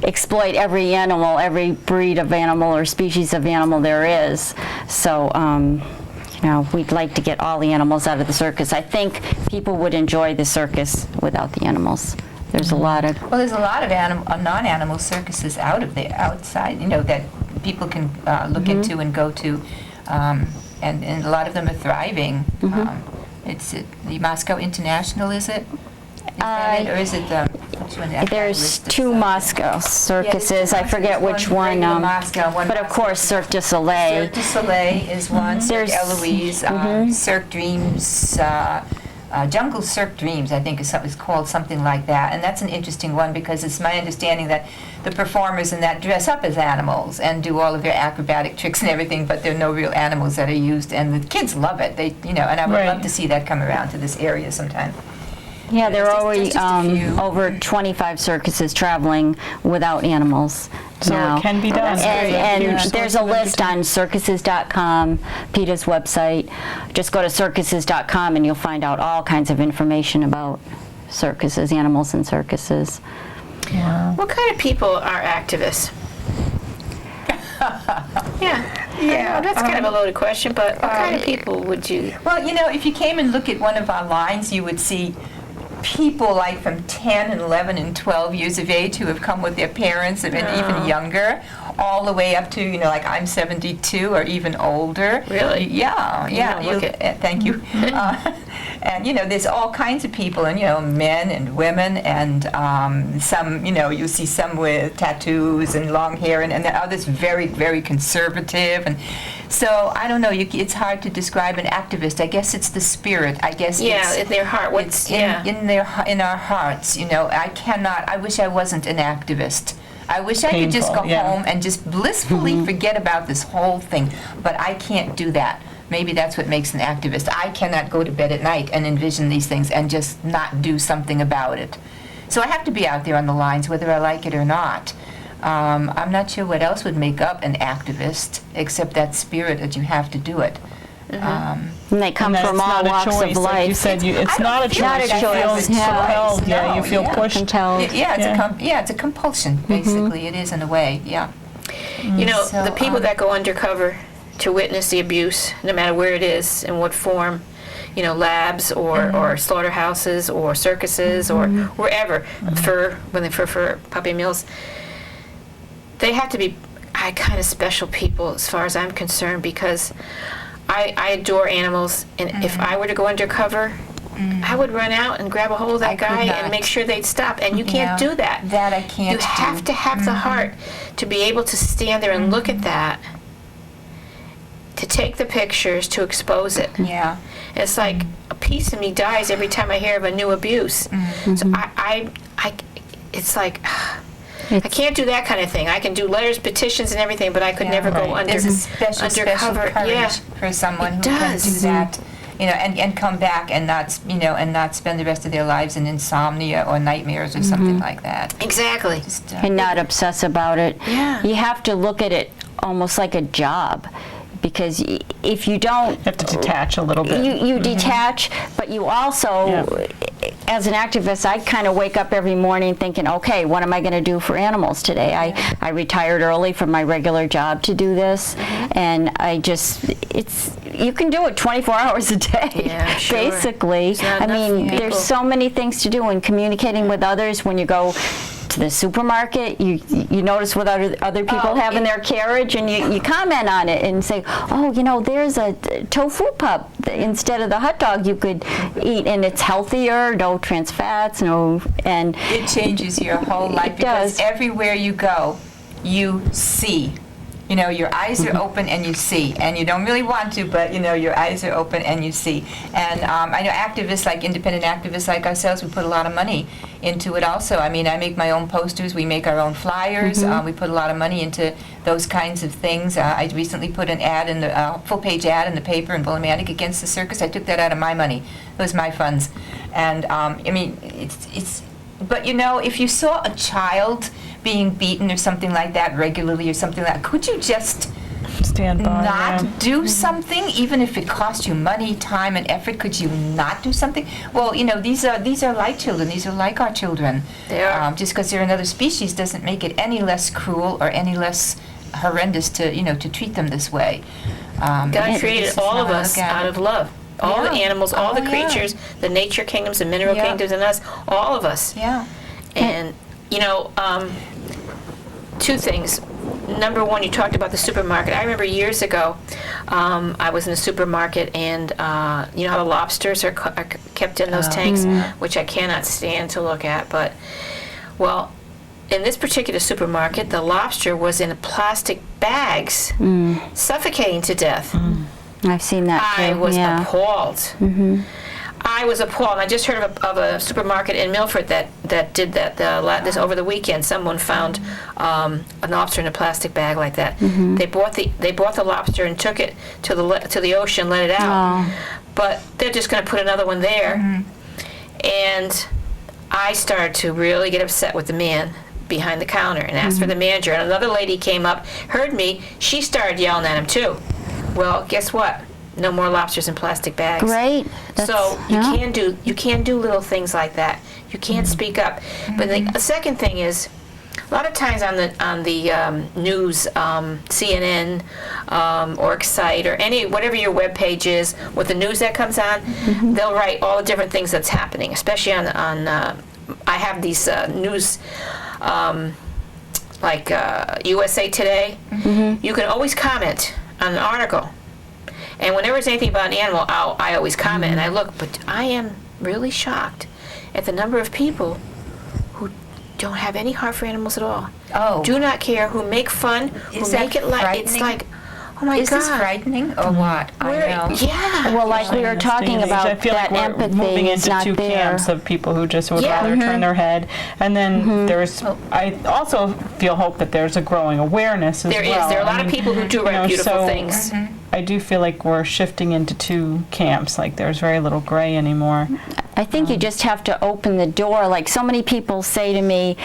Speaker 4: exploit every animal, every breed of animal or species of animal there is. So, we'd like to get all the animals out of the circus. I think people would enjoy the circus without the animals. There's a lot of...
Speaker 5: Well, there's a lot of non-animal circuses outside, that people can look into and go to, and a lot of them are thriving. It's the Moscow International, is it? Is that it, or is it which one?
Speaker 4: There's two Moscow circuses. I forget which one.
Speaker 5: Moscow, one
Speaker 4: but of course, Cirque du Soleil.
Speaker 5: Cirque du Soleil is one. Cirque Eloise, Cirque Dreams, Jungle Cirque Dreams, I think is called something like that. And that's an interesting one because it's my understanding that the performers in that dress up as animals and do all of their acrobatic tricks and everything, but there are no real animals that are used, and the kids love it. They, and I would love to see that come around to this area sometime.
Speaker 4: Yeah, there are already over 25 circuses traveling without animals
Speaker 3: So
Speaker 4: now.
Speaker 3: it can be done.
Speaker 4: And there's a list on circuses.com, PETA's website. Just go to circuses.com and you'll find out all kinds of information about circuses, animals in circuses.
Speaker 3: Wow.
Speaker 2: What kind of people are activists? Yeah, that's kind of a loaded question, but what kind of people would you...
Speaker 5: Well, if you came and look at one of our lines, you would see people like from 10 and 11 and 12 years of age who have come with their parents and even younger, all the way up to, like I'm 72 or even older.
Speaker 2: Really?
Speaker 5: Yeah.
Speaker 2: Look at...
Speaker 5: Thank you. And, there's all kinds of people, and, men and women, and some, you see some with tattoos and long hair, and then others very, very conservative. And so, I don't know, it's hard to describe an activist. I guess it's the spirit. I guess it's
Speaker 2: in their heart.
Speaker 5: in our hearts, I wish I wasn't an activist. I wish I could just go home and just blissfully forget about this whole thing, but I can't do that. Maybe that's what makes an activist. I cannot go to bed at night and envision these things and just not do something about it. So I have to be out there on the lines whether I like it or not. I'm not sure what else would make up an activist except that spirit that you have to do it.
Speaker 4: And they come
Speaker 3: And
Speaker 4: from
Speaker 3: that's
Speaker 4: all
Speaker 3: not a
Speaker 4: walks
Speaker 3: choice,
Speaker 4: of
Speaker 3: like you
Speaker 4: life.
Speaker 3: said, it's not a choice.
Speaker 4: Not a
Speaker 3: You
Speaker 4: choice,
Speaker 3: feel
Speaker 4: yeah.
Speaker 3: compelled, yeah, you
Speaker 5: No,
Speaker 3: feel
Speaker 5: yeah.
Speaker 3: pushed.
Speaker 4: Compelled.
Speaker 5: Yeah, it's a compulsion, basically. It is in a way, yeah.
Speaker 2: You know,
Speaker 5: So,
Speaker 2: the people that go undercover to witness the abuse, no matter where it is, in what form, you know, labs or slaughterhouses or circuses or wherever, for puppy mills, they have to be kind of special people as far as I'm concerned, because I adore animals, and if I were to go undercover, I would run out and grab a hold of that
Speaker 5: I could
Speaker 2: guy
Speaker 5: not.
Speaker 2: and make sure they'd stop, and you can't
Speaker 5: Yeah,
Speaker 2: do that.
Speaker 5: that I can't
Speaker 2: You have
Speaker 5: do.
Speaker 2: to have the heart to be able to stand there and look at that, to take the pictures, to expose it.
Speaker 5: Yeah.
Speaker 2: It's like a piece of me dies every time I hear of a new abuse. So it's like I can't do that kind of thing. I can do letters, petitions, and everything, but I could never go under
Speaker 5: There's a special
Speaker 2: undercover.
Speaker 5: courage
Speaker 2: Yeah,
Speaker 5: for someone who
Speaker 2: It
Speaker 5: can
Speaker 2: does.
Speaker 5: do that, you know, and come back and not, you know, and not spend the rest of their lives in insomnia or nightmares or something like that.
Speaker 2: exactly.
Speaker 5: Just,
Speaker 4: And not obsess about it.
Speaker 2: Yeah.
Speaker 4: You have to look at it almost like a job, because if you don't,
Speaker 3: You have to detach a little bit.
Speaker 4: you detach, but you also, as an activist, I kind of wake up every morning thinking, okay, what am I going to do for animals today? I retired early from my regular job to do this, and I just, you can do it 24 hours a day,
Speaker 2: Yeah, sure.
Speaker 4: basically.
Speaker 2: There's not
Speaker 4: I
Speaker 2: enough
Speaker 4: mean,
Speaker 2: people.
Speaker 4: there's so many things to do, and communicating with others when you go to the supermarket, you notice what other people have in their carriage, and you comment on it and say, oh, you know, there's a tofu pup instead of the hot dog you could eat, and it's healthier, no trans fats, and
Speaker 5: it changes your whole life, because
Speaker 4: does.
Speaker 5: everywhere you go, you see. You know, your eyes are open and you see, and you don't really want to, but you know, your eyes are open and you see. And I know activists, like independent activists like ourselves, we put a lot of money into it also. I mean, I make my own posters, we make our own flyers, we put a lot of money into those kinds of things. I recently put an ad in the full-page ad in the paper in Willimantic against the circus. I took that out of my money. It was my funds. And I mean, it's but you know, if you saw a child being beaten or something like that regularly or something like that, could you just
Speaker 3: Stand by.
Speaker 5: not do something, even if it cost you money, time, and effort? Could you not do something? Well, you know, these are like children. These are like our children.
Speaker 2: They are.
Speaker 5: Just because they're another species doesn't make it any less cruel or any less horrendous to, you know, to treat them this way.
Speaker 2: God
Speaker 5: this
Speaker 2: created
Speaker 5: is
Speaker 2: all
Speaker 5: how
Speaker 2: of
Speaker 5: I
Speaker 2: us
Speaker 5: look at
Speaker 2: out
Speaker 5: it.
Speaker 2: of love. All the
Speaker 5: Yeah.
Speaker 2: animals, all the
Speaker 5: Oh, yeah.
Speaker 2: creatures, the nature kingdoms, the mineral
Speaker 5: Yeah.
Speaker 2: kingdoms, and us, all of us.
Speaker 5: Yeah.
Speaker 2: And, you know, two things. Number one, you talked about the supermarket. I remember years ago, I was in a supermarket, and you know how the lobsters are kept in those tanks, which I cannot stand to look at. But, well, in this particular supermarket, the lobster was in plastic bags, suffocating to death.
Speaker 4: I've seen that too.
Speaker 2: I was
Speaker 4: yeah.
Speaker 2: appalled. I was appalled. I just heard of a supermarket in Milford that did that this over the weekend. Someone found a lobster in a plastic bag like that. They bought the lobster and took it to the ocean, let it out. But they're just going to put another one there. And I started to really get upset with the man behind the counter and asked for the manager. And another lady came up, heard me. She started yelling at him too. Well, guess what? No more lobsters in plastic bags.
Speaker 4: Great.
Speaker 2: So you can do little things like that. You can't speak up. But the second thing is, a lot of times on the news, CNN or Excite or whatever your web page is, with the news that comes on, they'll write all the different things that's happening. Especially on I have these news. Like USA Today, you can always comment on an article. And whenever there's anything about an animal, I always comment and I look. But I am really shocked at the number of people who don't have any heart for animals at all.
Speaker 5: Oh.
Speaker 2: Do not care, who make fun, who
Speaker 5: Is that
Speaker 2: make it like, it's
Speaker 5: frightening?
Speaker 2: like, oh my
Speaker 5: Is
Speaker 2: God.
Speaker 5: this frightening or what? I know.
Speaker 2: Yeah.
Speaker 4: Well, like we were talking
Speaker 3: I
Speaker 4: about,
Speaker 3: feel
Speaker 4: that
Speaker 3: like we're
Speaker 4: empathy
Speaker 3: moving
Speaker 4: is
Speaker 3: into
Speaker 4: not
Speaker 3: two
Speaker 4: there.
Speaker 3: camps of people who just would
Speaker 2: Yeah.
Speaker 3: rather turn their head, and then there's. I also feel hope that there's a growing awareness as
Speaker 2: There is.
Speaker 3: well.
Speaker 2: There are a lot
Speaker 3: I
Speaker 2: of
Speaker 3: mean,
Speaker 2: people who do
Speaker 3: you
Speaker 2: write
Speaker 3: know,
Speaker 2: beautiful
Speaker 3: so
Speaker 2: things.
Speaker 3: I do feel like we're shifting into two camps. Like there's very little gray anymore.
Speaker 4: I think you just have to open the door. Like so many people say to me,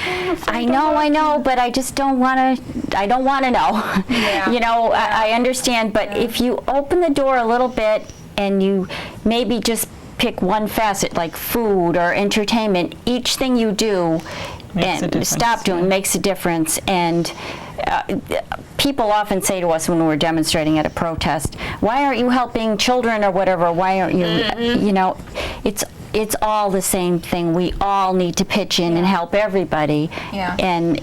Speaker 4: I know, but I just don't want to know.
Speaker 5: Yeah.
Speaker 4: You know, I understand, but if you open the door a little bit and you maybe just pick one facet like food or entertainment, each thing you do and stop doing makes a difference. And people often say to us when we're demonstrating at a protest, why aren't you helping children or whatever? Why aren't you, you know, it's all the same thing. We all need to pitch in and help everybody.
Speaker 5: Yeah.
Speaker 4: And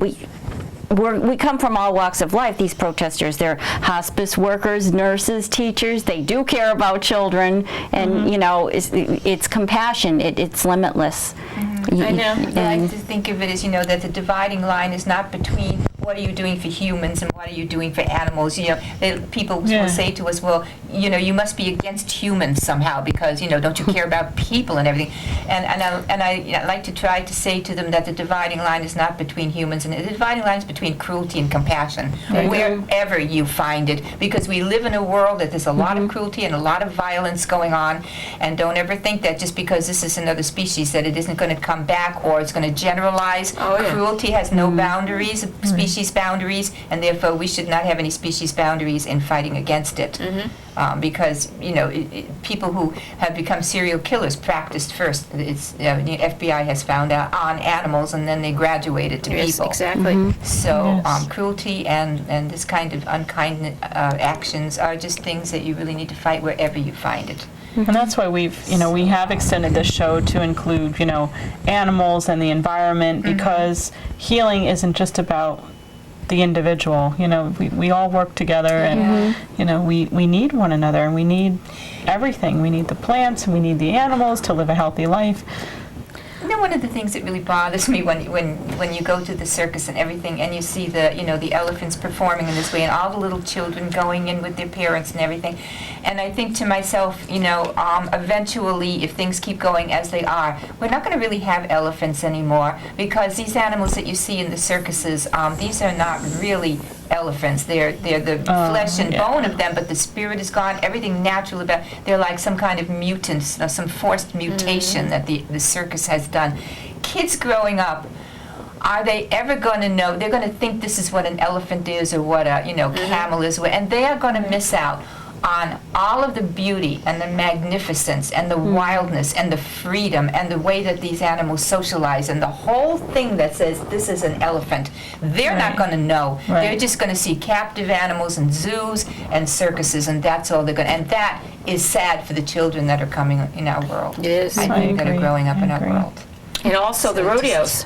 Speaker 4: we come from all walks of life, these protesters. They're hospice workers, nurses, teachers. They do care about children, and you know, it's compassion. It's limitless.
Speaker 2: I know.
Speaker 5: I like to think of it as, you know, that the dividing line is not between what are you doing for humans and what are you doing for animals. You know, people will say to us, well, you know, you must be against humans somehow because, you know, don't you care about people and everything. And I like to try to say to them that the dividing line is not between humans, and the dividing line is between cruelty and compassion, wherever you find it, because we live in a world that there's a lot of cruelty and a lot of violence going on, and don't ever think that just because this is another species that it isn't going to come back or it's going to generalize. Cruelty has no boundaries, species boundaries, and therefore we should not have any species boundaries in fighting against it. Because, you know, people who have become serial killers practiced first. It's the FBI has found out on animals, and then they graduated to people.
Speaker 2: Exactly.
Speaker 5: So cruelty and this kind of unkind actions are just things that you really need to fight wherever you find it.
Speaker 3: And that's why we have extended this show to include, you know, animals and the environment, because healing isn't just about the individual. You know, we all work together, and you know, we need one another, and we need everything. We need the plants, and we need the animals to live a healthy life.
Speaker 5: You know, one of the things that really bothers me when you go to the circus and everything, and you see the elephants performing in this way, and all the little children going in with their parents and everything, and I think to myself, you know, eventually, if things keep going as they are, we're not going to really have elephants anymore, because these animals that you see in the circuses, these are not really elephants. They're the flesh and bone of them, but the spirit is gone. Everything natural about they're like some kind of mutants, some forced mutation that the circus has done. Kids growing up, are they ever going to know? They're going to think this is what an elephant is or what a camel is, and they are going to miss out on all of the beauty and the magnificence and the wildness and the freedom and the way that these animals socialize and the whole thing that says this is an elephant. They're not going to know. They're just going to see captive animals and zoos and circuses, and that's all they're going to. And that is sad for the children that are coming in our world.
Speaker 2: It is.
Speaker 5: I think that are growing up in our world.
Speaker 2: And also the rodeos.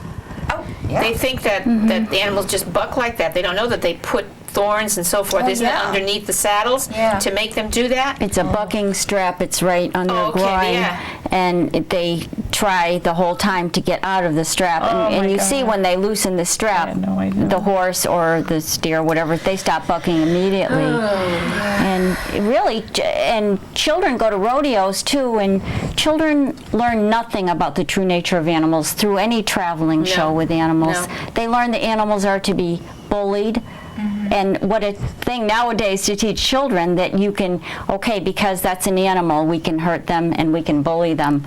Speaker 2: They think that the animals just buck like that. They don't know that they put thorns and so forth, isn't it, underneath the saddles to make them do that?
Speaker 4: It's a bucking strap. It's right on their groin, and they try the whole time to get out of the strap. And you see when they loosen the strap, the horse or the steer, whatever, they stop bucking immediately. And really, and children go to rodeos too, and children learn nothing about the true nature of animals through any traveling show with animals. They learn the animals are to be bullied. And what a thing nowadays to teach children that you can, because that's an animal, we can hurt them and we can bully them.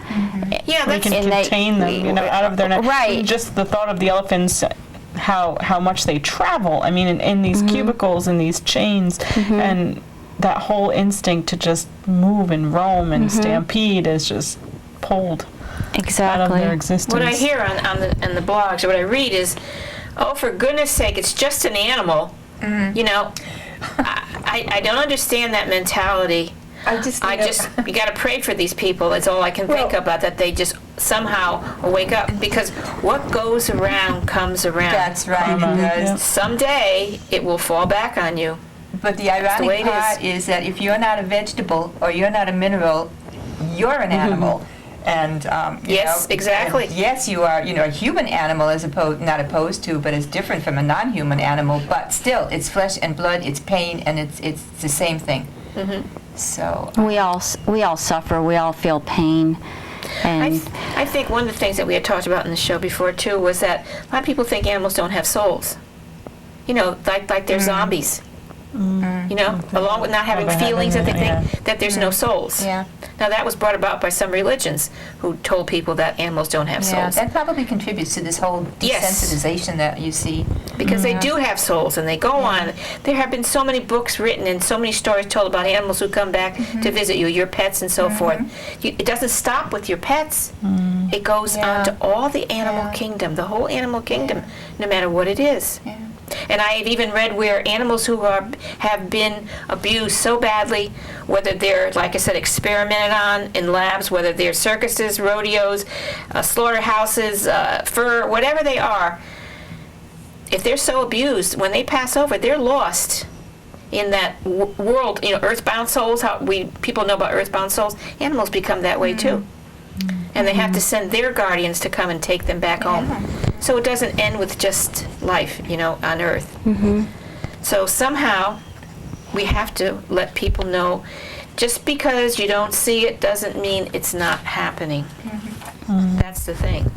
Speaker 2: Yeah,
Speaker 3: we can contain them, you know, out of their net.
Speaker 4: Right.
Speaker 3: Just the thought of the elephants, how much they travel. I mean, in these cubicles and these chains, and that whole instinct to just move and roam and stampede is just pulled out of their existence.
Speaker 2: What I hear on the blogs, or what I read is, oh, for goodness sake, it's just an animal. You know, I don't understand that mentality. You got to pray for these people. That's all I can think about, that they just somehow wake up, because what goes around comes around.
Speaker 5: That's right.
Speaker 2: Someday it will fall back on you.
Speaker 5: But the ironic part is that if you're not a vegetable or you're not a mineral, you're an animal. And
Speaker 2: yes, exactly.
Speaker 5: Yes, you are. You know, a human animal, as not opposed to, but is different from a non-human animal. But still, it's flesh and blood. It's pain, and it's the same thing. So
Speaker 4: we all suffer. We all feel pain. And
Speaker 2: I think one of the things that we had talked about in the show before too was that a lot of people think animals don't have souls. You know, like they're zombies. You know, along with not having feelings, that they think that there's no souls.
Speaker 5: Yeah.
Speaker 2: Now that was brought about by some religions who told people that animals don't have
Speaker 5: Yeah,
Speaker 2: souls.
Speaker 5: that probably contributes to this whole
Speaker 2: Yes.
Speaker 5: desensitization that you see.
Speaker 2: Because they do have souls and they go on. There have been so many books written and so many stories told about animals who come back to visit you, your pets and so forth. It doesn't stop with your pets. It goes on to all the animal kingdom, the whole animal kingdom, no matter what it is.
Speaker 5: Yeah.
Speaker 2: And I have even read where animals who have been abused so badly, whether they're, like I said, experimented on in labs, whether they're circuses, rodeos, slaughterhouses, fur, whatever they are, if they're so abused, when they pass over, they're lost in that world. You know, earthbound souls. How people know about earthbound souls. Animals become that way too, and they have to send their guardians to come and take them back home. So it doesn't end with just life, you know, on Earth. So somehow we have to let people know. Just because you don't see it doesn't mean it's not happening. That's the thing.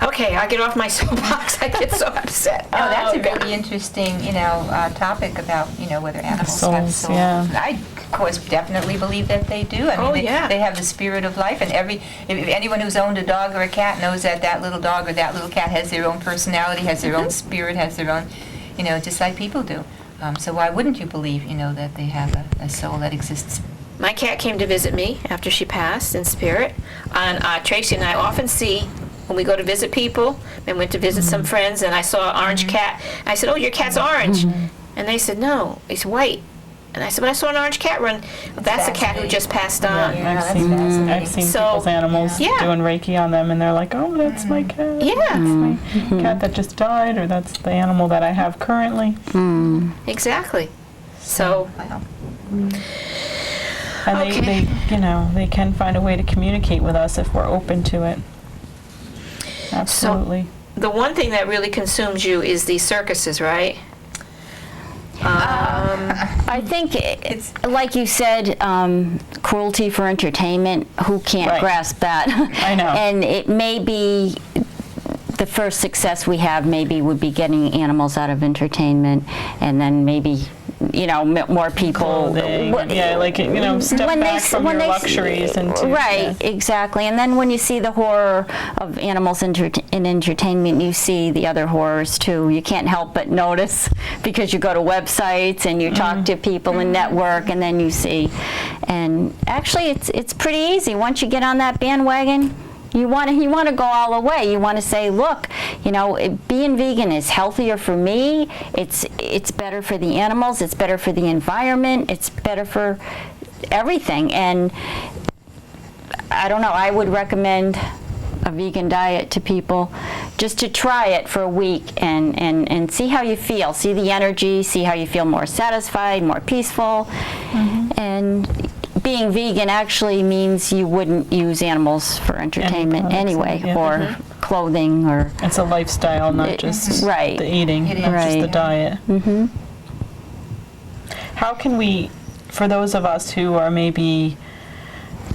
Speaker 2: Okay, I get off my soapbox. I get so upset.
Speaker 5: Oh, that's a really interesting, you know, topic about, you know, whether animals have souls.
Speaker 3: Yeah.
Speaker 5: I, of course, definitely believe that they do. I mean, they have the spirit of life, and if anyone who's owned a dog or a cat knows that that little dog or that little cat has their own personality, has their own spirit, has their own, you know, just like people do. So why wouldn't you believe, you know, that they have a soul that exists?
Speaker 2: My cat came to visit me after she passed in spirit. And Traci and I often see, when we go to visit people, and went to visit some friends, and I saw an orange cat. I said, "Oh, your cat's orange." And they said, "No, it's white." And I said, "But I saw an orange cat run." Well, that's a cat who just passed on.
Speaker 3: I've seen
Speaker 2: So,
Speaker 3: people's animals
Speaker 2: yeah.
Speaker 3: doing Reiki on them, and they're like, "Oh, that's my cat.
Speaker 2: Yeah.
Speaker 3: That's my cat that just died, or that's the animal that I have currently."
Speaker 2: Exactly. So,
Speaker 5: Wow.
Speaker 3: And
Speaker 2: Okay.
Speaker 3: they, you know, they can find a way to communicate with us if we're open to it. Absolutely.
Speaker 2: the one thing that really consumes you is these circuses, right?
Speaker 4: I think, like you said, cruelty for entertainment, who can't
Speaker 3: Right.
Speaker 4: grasp that?
Speaker 3: I know.
Speaker 4: And it may be the first success we have maybe would be getting animals out of entertainment, and then maybe, you know, more people.
Speaker 3: Clothing, yeah, like, you know, step back from your luxuries into...
Speaker 4: Right, exactly. And then when you see the horror of animals in entertainment, you see the other horrors too. You can't help but notice, because you go to websites and you talk to people and network, and then you see. And actually, it's pretty easy. Once you get on that bandwagon, you want to go all the way. You want to say, look, you know, being vegan is healthier for me. It's better for the animals. It's better for the environment. It's better for everything. And I don't know. I would recommend a vegan diet to people, just to try it for a week and see how you feel. See the energy. See how you feel more satisfied, more peaceful, and being vegan actually means you wouldn't use animals for entertainment anyway, or clothing, or...
Speaker 3: It's a lifestyle, not just
Speaker 4: right.
Speaker 3: the eating, not just the diet. How can we, for those of us who are maybe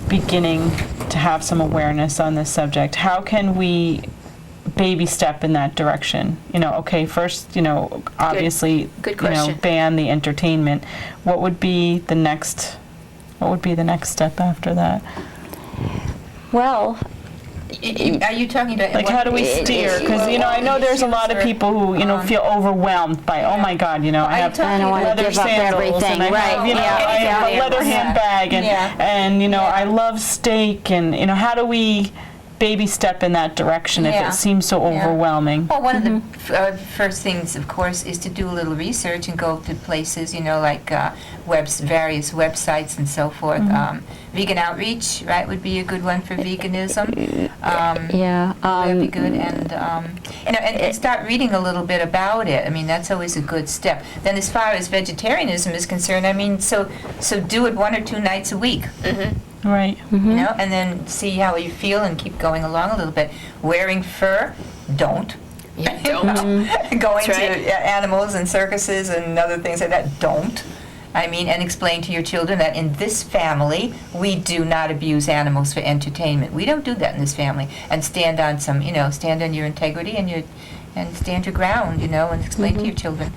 Speaker 3: beginning to have some awareness on this subject, how can we baby step in that direction? You know, okay, first, you know, obviously,
Speaker 2: Good
Speaker 3: you know,
Speaker 2: question.
Speaker 3: ban the entertainment. What would be the next step after that?
Speaker 4: Well,
Speaker 5: Are you talking about...
Speaker 3: Like, how do we steer? Because, you know, I know there's a lot of people who, you know, feel overwhelmed by, oh my God, you know, I have
Speaker 4: I don't want to
Speaker 3: leather
Speaker 4: give up
Speaker 3: sandals,
Speaker 4: everything.
Speaker 3: and I have, you know, I have a leather handbag, and you know, I love steak, and, you know, how do we baby step in that direction if it seems so overwhelming?
Speaker 5: Well, one of the first things, of course, is to do a little research and go to places, you know, like various websites and so forth. Vegan Outreach, right, would be a good one for veganism. That'd be good. And, you know, and start reading a little bit about it. I mean, that's always a good step. Then as far as vegetarianism is concerned, I mean, so do it 1 or 2 nights a week.
Speaker 3: Right.
Speaker 5: You know, and then see how you feel and keep going along a little bit. Wearing fur, don't. Going to animals and circuses and other things like that, don't. I mean, and explain to your children that in this family, we do not abuse animals for entertainment. We don't do that in this family. And stand on some, you know, stand on your integrity and stand your ground, you know, and explain to your children.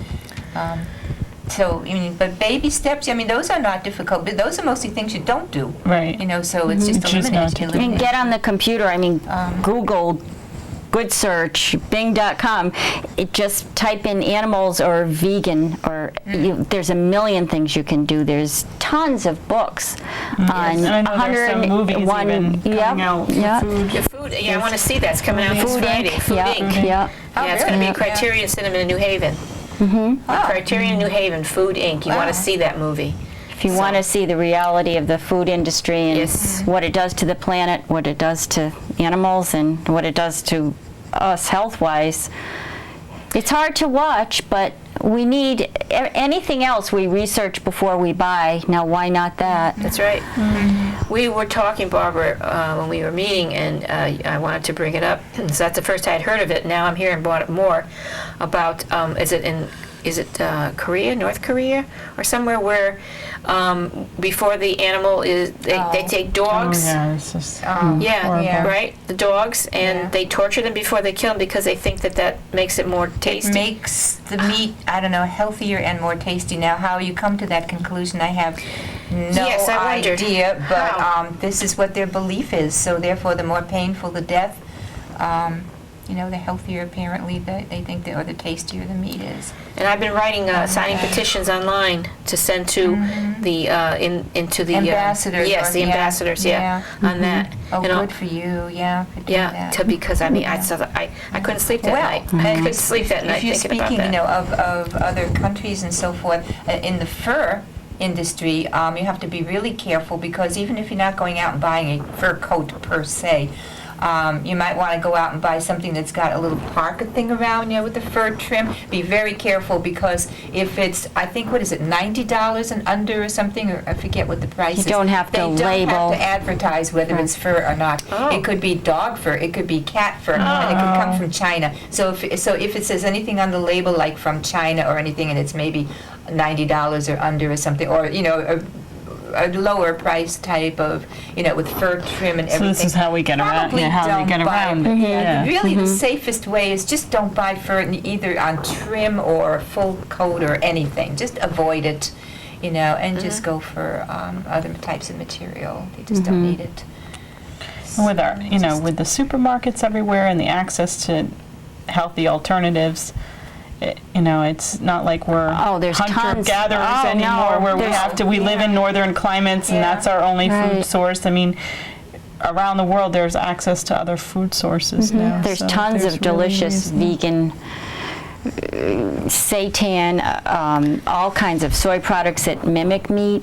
Speaker 5: So, I mean, but baby steps, I mean, those are not difficult, but those are mostly things you don't do.
Speaker 3: Right.
Speaker 5: You know, so it's just
Speaker 3: Choose not to do.
Speaker 4: And get on the computer, I mean, Google, good search, Bing.com, just type in animals or vegan, or there's a million things you can do. There's tons of books on
Speaker 3: And I know there's some movies even coming out for food.
Speaker 2: Your food, I want to see that. It's coming out this
Speaker 4: Food
Speaker 2: Friday.
Speaker 4: Inc.
Speaker 2: Food Inc.
Speaker 4: Yeah.
Speaker 2: Yeah, it's going to be
Speaker 5: really?
Speaker 2: Criterion Cinema in New Haven. Criterion New Haven, Food Inc. You want to see that movie.
Speaker 4: If you want to see the reality of the food industry and
Speaker 2: Yes.
Speaker 4: what it does to the planet, what it does to animals, and what it does to us health-wise, it's hard to watch, but we need anything else we research before we buy. Now, why not that?
Speaker 2: That's right. We were talking, Barbara, when we were meeting, and I wanted to bring it up. So that's the first I had heard of it. Now I'm hearing about it more. About is it Korea, North Korea, or somewhere where before the animal is they take dogs.
Speaker 3: Oh, yeah, it's just
Speaker 2: Yeah, right. The dogs, and
Speaker 5: Yeah.
Speaker 2: they torture them before they kill them because they think that makes it more tasty.
Speaker 5: It makes the meat, I don't know, healthier and more tasty. Now, how you come to that conclusion, I have no
Speaker 2: Yes, I wondered.
Speaker 5: idea, but
Speaker 2: How?
Speaker 5: this is what their belief is. So therefore, the more painful the death, you know, the healthier apparently they think or the tastier the meat is.
Speaker 2: And I've been writing, signing petitions online to send to the into the
Speaker 5: Ambassadors
Speaker 2: yes,
Speaker 5: or-
Speaker 2: the
Speaker 5: yeah,
Speaker 2: ambassadors. Yeah, on that.
Speaker 5: Oh,
Speaker 2: you know,
Speaker 5: good for you, yeah, for doing
Speaker 2: Yeah,
Speaker 5: that.
Speaker 2: because I mean, I couldn't sleep that night. I couldn't sleep that night
Speaker 5: If you're
Speaker 2: thinking about
Speaker 5: speaking,
Speaker 2: that.
Speaker 5: you know, of other countries and so forth, in the fur industry, you have to be really careful because even if you're not going out and buying a fur coat per se, you might want to go out and buy something that's got a little parka thing around, you know, with the fur trim. Be very careful because if it's, I think, what is it, $90 and under or something, or I forget what the price is.
Speaker 4: You don't have to
Speaker 5: They don't
Speaker 4: label.
Speaker 5: have to advertise whether it's fur or not.
Speaker 2: Oh.
Speaker 5: It could be dog fur, it could be cat fur, and it could come from China. So if it says anything on the label like from China or anything, and it's maybe $90 or under or something, or you know, a lower price type of, you know, with fur trim and
Speaker 3: So
Speaker 5: everything.
Speaker 3: this is how we get around.
Speaker 5: Probably
Speaker 3: Yeah, how
Speaker 5: don't
Speaker 3: we get
Speaker 5: buy
Speaker 3: around
Speaker 5: it.
Speaker 3: it. Yeah.
Speaker 5: Really, the safest way is just don't buy fur either on trim or full coat or anything. Just avoid it, you know, and just go for other types of material. You just don't need it.
Speaker 3: With our, you know, with the supermarkets everywhere and the access to healthy alternatives, you know, it's not like we're
Speaker 4: There's tons.
Speaker 3: hunter-gatherers
Speaker 4: Oh,
Speaker 3: anymore,
Speaker 4: no,
Speaker 3: where we
Speaker 4: there's-
Speaker 3: we live in northern climates and
Speaker 5: Yeah.
Speaker 3: that's our only food
Speaker 4: Right.
Speaker 3: source. I mean, around the world there's access to other food sources now.
Speaker 4: There's
Speaker 3: so
Speaker 4: tons
Speaker 3: there's
Speaker 4: of delicious
Speaker 3: really
Speaker 4: vegan seitan, all kinds of soy products that mimic meat,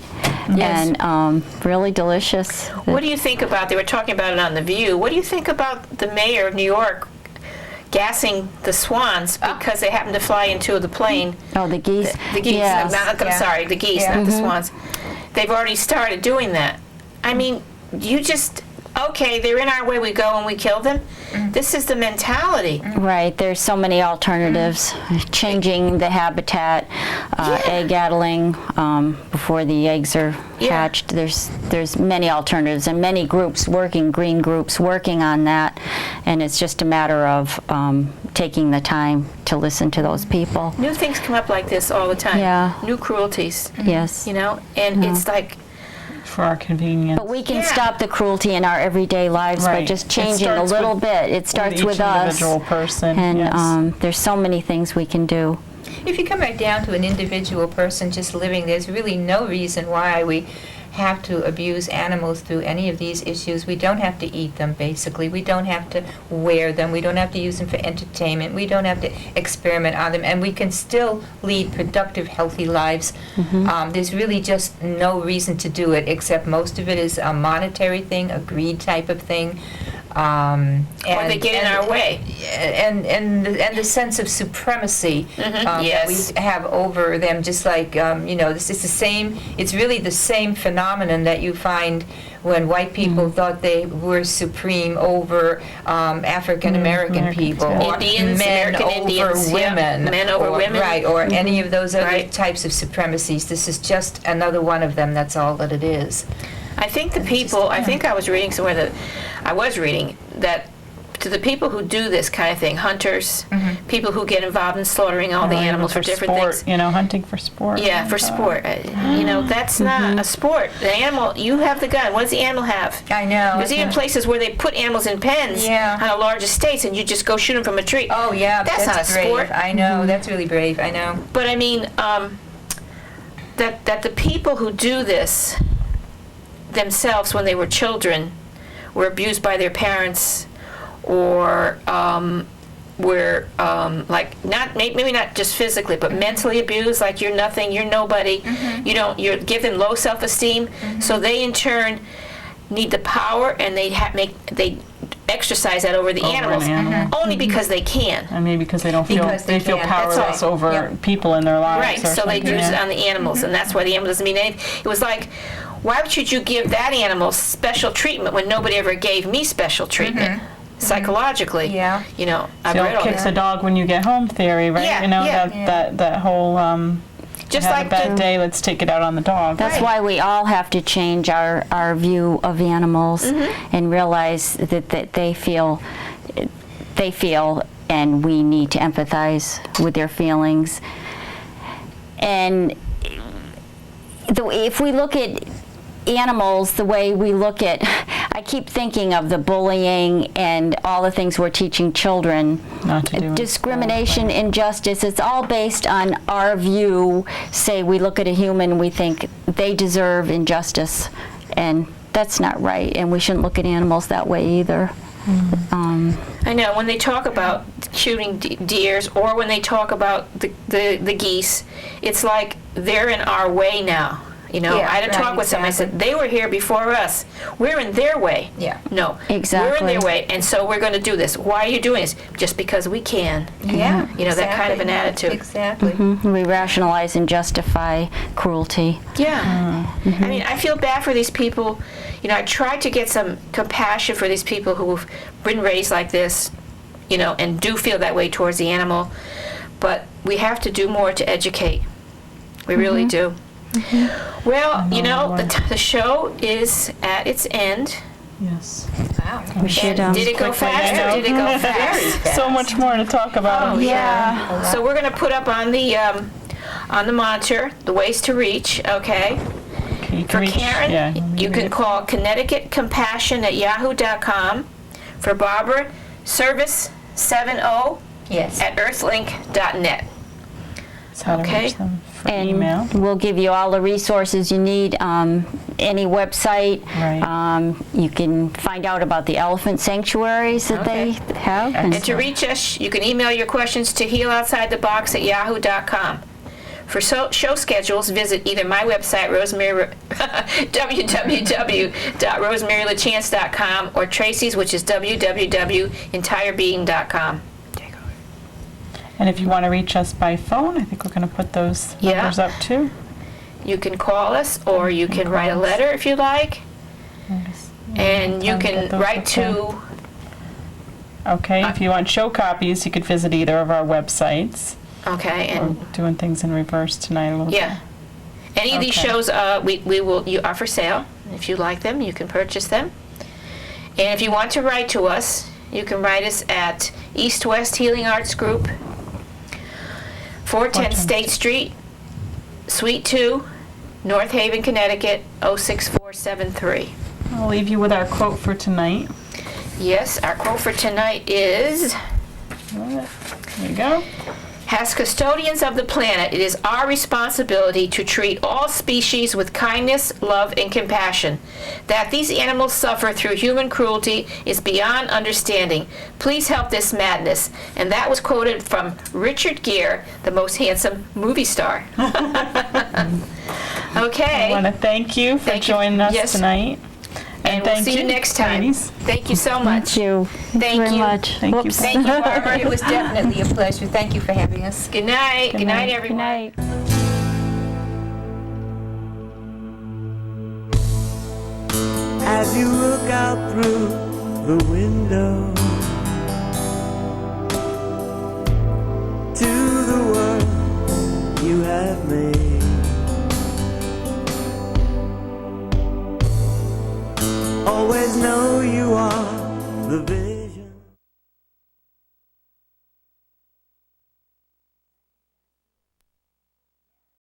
Speaker 2: Yes.
Speaker 4: and really delicious.
Speaker 2: What do you think about? They were talking about it on The View. What do you think about the mayor of New York gassing the swans because they happened to fly into the plane?
Speaker 4: Oh, the geese.
Speaker 2: The geese.
Speaker 4: Yes.
Speaker 2: I'm sorry, the geese,
Speaker 5: Yeah.
Speaker 2: not the swans. They've already started doing that. I mean, you just, okay, they're in our way, we go and we kill them. This is the mentality.
Speaker 4: Right, there's so many alternatives. Changing the habitat, egg addling before the eggs are hatched. There's many alternatives and many groups working, green groups working on that, and it's just a matter of taking the time to listen to those people.
Speaker 2: New things come up like this all the time.
Speaker 4: Yeah.
Speaker 2: New cruelties,
Speaker 4: Yes.
Speaker 2: you know, and it's like,
Speaker 3: for our convenience.
Speaker 4: But we can
Speaker 2: Yeah.
Speaker 4: stop the cruelty in our everyday lives by
Speaker 3: Right.
Speaker 4: just
Speaker 3: It
Speaker 4: changing a
Speaker 3: starts
Speaker 4: little
Speaker 3: with-
Speaker 4: bit. It starts
Speaker 3: each
Speaker 4: with us.
Speaker 3: individual person,
Speaker 4: And
Speaker 3: yes.
Speaker 4: there's so many things we can do.
Speaker 5: If you come right down to an individual person just living, there's really no reason why we have to abuse animals through any of these issues. We don't have to eat them, basically. We don't have to wear them. We don't have to use them for entertainment. We don't have to experiment on them. And we can still lead productive, healthy lives. There's really just no reason to do it, except most of it is a monetary thing, a greed type of thing.
Speaker 2: or they get in our way.
Speaker 5: And the sense of supremacy that
Speaker 2: Yes.
Speaker 5: we have over them, just like you know, this is the same. It's really the same phenomenon that you find when white people thought they were supreme over African American
Speaker 3: Americans,
Speaker 5: people,
Speaker 3: yeah.
Speaker 5: or
Speaker 2: Indians,
Speaker 5: men
Speaker 2: American
Speaker 5: over
Speaker 2: Indians, yeah.
Speaker 5: women,
Speaker 2: Men over
Speaker 5: or,
Speaker 2: women.
Speaker 5: right, or any of those other
Speaker 2: Right.
Speaker 5: types of supremacies. This is just another one of them. That's all that it is.
Speaker 2: I think the people, I think I was reading somewhere that, to the people who do this kind of thing, hunters, people who get involved in slaughtering all the animals for different
Speaker 3: sport,
Speaker 2: things.
Speaker 3: You know, hunting for sport.
Speaker 2: Yeah, for sport. You know, that's not a sport. The animal, you have the gun. What does the animal have?
Speaker 5: I know.
Speaker 2: There's even places where they put animals in pens on a large estates, and you just go shoot them from a tree.
Speaker 5: Oh yeah,
Speaker 2: that's not a
Speaker 5: brave.
Speaker 2: sport.
Speaker 5: I know. That's really brave. I know.
Speaker 2: But I mean, that the people who do this themselves when they were children were abused by their parents, or were like maybe not just physically, but mentally abused. Like you're nothing, you're nobody. You give them low self-esteem. So they in turn need the power, and they exercise that over the animals, only because they can.
Speaker 3: And maybe because they don't feel they feel powerless over people in their lives.
Speaker 2: Right. So they use it on the animals, and that's why the animal doesn't mean anything. It was like, why should you give that animal special treatment when nobody ever gave me special treatment? Psychologically, you know, I've read all
Speaker 3: kicks a dog when you get home theory, right?
Speaker 2: Yeah,
Speaker 3: you know,
Speaker 2: yeah.
Speaker 3: that whole
Speaker 2: just
Speaker 3: have
Speaker 2: like
Speaker 3: a bad day, let's take it out on the dog.
Speaker 4: That's why we all have to change our view of animals and realize that they feel, and we need to empathize with their feelings. And if we look at animals the way we look at, I keep thinking of the bullying and all the things we're teaching children.
Speaker 3: Not to do
Speaker 4: discrimination, injustice, it's all based on our view. Say we look at a human, we think they deserve injustice, and that's not right, and we shouldn't look at animals that way either.
Speaker 2: I know when they talk about shooting deers, or when they talk about the geese, it's like they're in our way now. You know, I had a talk with somebody. I said, they were here before us. We're in their way.
Speaker 5: Yeah.
Speaker 2: No.
Speaker 4: Exactly.
Speaker 2: We're in their way, and so we're going to do this. Why are you doing this? Just because we can.
Speaker 5: Yeah.
Speaker 2: You know, that kind of an attitude.
Speaker 5: Exactly.
Speaker 4: We rationalize and justify cruelty.
Speaker 2: Yeah. I mean, I feel bad for these people. You know, I try to get some compassion for these people who've been raised like this, you know, and do feel that way towards the animal. But we have to do more to educate. We really do. Well, you know, the show is at its end.
Speaker 3: Yes.
Speaker 5: Wow.
Speaker 4: We should,
Speaker 2: Did it go
Speaker 3: quickly,
Speaker 2: fast, or did it go fast?
Speaker 3: So much more to talk about.
Speaker 2: Oh, yeah. So we're going to put up on the monitor the ways to reach, okay?
Speaker 3: You
Speaker 2: For
Speaker 3: can reach,
Speaker 2: Karen, you can call ConnecticutCompassion@yahoo.com. For Barbara, service70
Speaker 5: Yes.
Speaker 2: at earthlink.net.
Speaker 3: That's how to reach them for
Speaker 4: And
Speaker 3: email.
Speaker 4: we'll give you all the resources you need. Any website.
Speaker 3: Right.
Speaker 4: You can find out about the elephant sanctuaries that they have.
Speaker 2: And to reach us, you can email your questions to healoutsidethebox@yahoo.com. For show schedules, visit either my website, www.rosemarylachance.com, or Traci's, which is www.entirebeing.com.
Speaker 3: And if you want to reach us by phone, I think we're going to put those numbers up too.
Speaker 2: You can call us, or you can write a letter if you like. And you can write to...
Speaker 3: Okay, if you want show copies, you could visit either of our websites.
Speaker 2: Okay, and
Speaker 3: We're doing things in reverse tonight a little bit.
Speaker 2: Any of these shows you are for sale. If you like them, you can purchase them. And if you want to write to us, you can write us at East West Healing Arts Group, 410 State Street, Suite 2, North Haven, Connecticut, 06473.
Speaker 3: I'll leave you with our quote for tonight.
Speaker 2: Yes, our quote for tonight is,
Speaker 3: There you go.
Speaker 2: as custodians of the planet, it is our responsibility to treat all species with kindness, love, and compassion. That these animals suffer through human cruelty is beyond understanding. Please help this madness. And that was quoted from Richard Gere, the most handsome movie star. Okay.
Speaker 3: I want to thank you for joining us tonight.
Speaker 2: And we'll see you next time.
Speaker 3: ladies.
Speaker 2: Thank you so much.
Speaker 4: Thank you.
Speaker 2: Thank
Speaker 4: very
Speaker 2: you.
Speaker 4: much.
Speaker 3: Thank you.
Speaker 4: Whoops.
Speaker 2: Thank you, Barbara.
Speaker 5: It was definitely a pleasure. Thank you for having us.
Speaker 2: Good night. Good night,
Speaker 4: Good
Speaker 2: everyone.
Speaker 4: night.
Speaker 1: As you look out through the window to the world you have made, always know you are the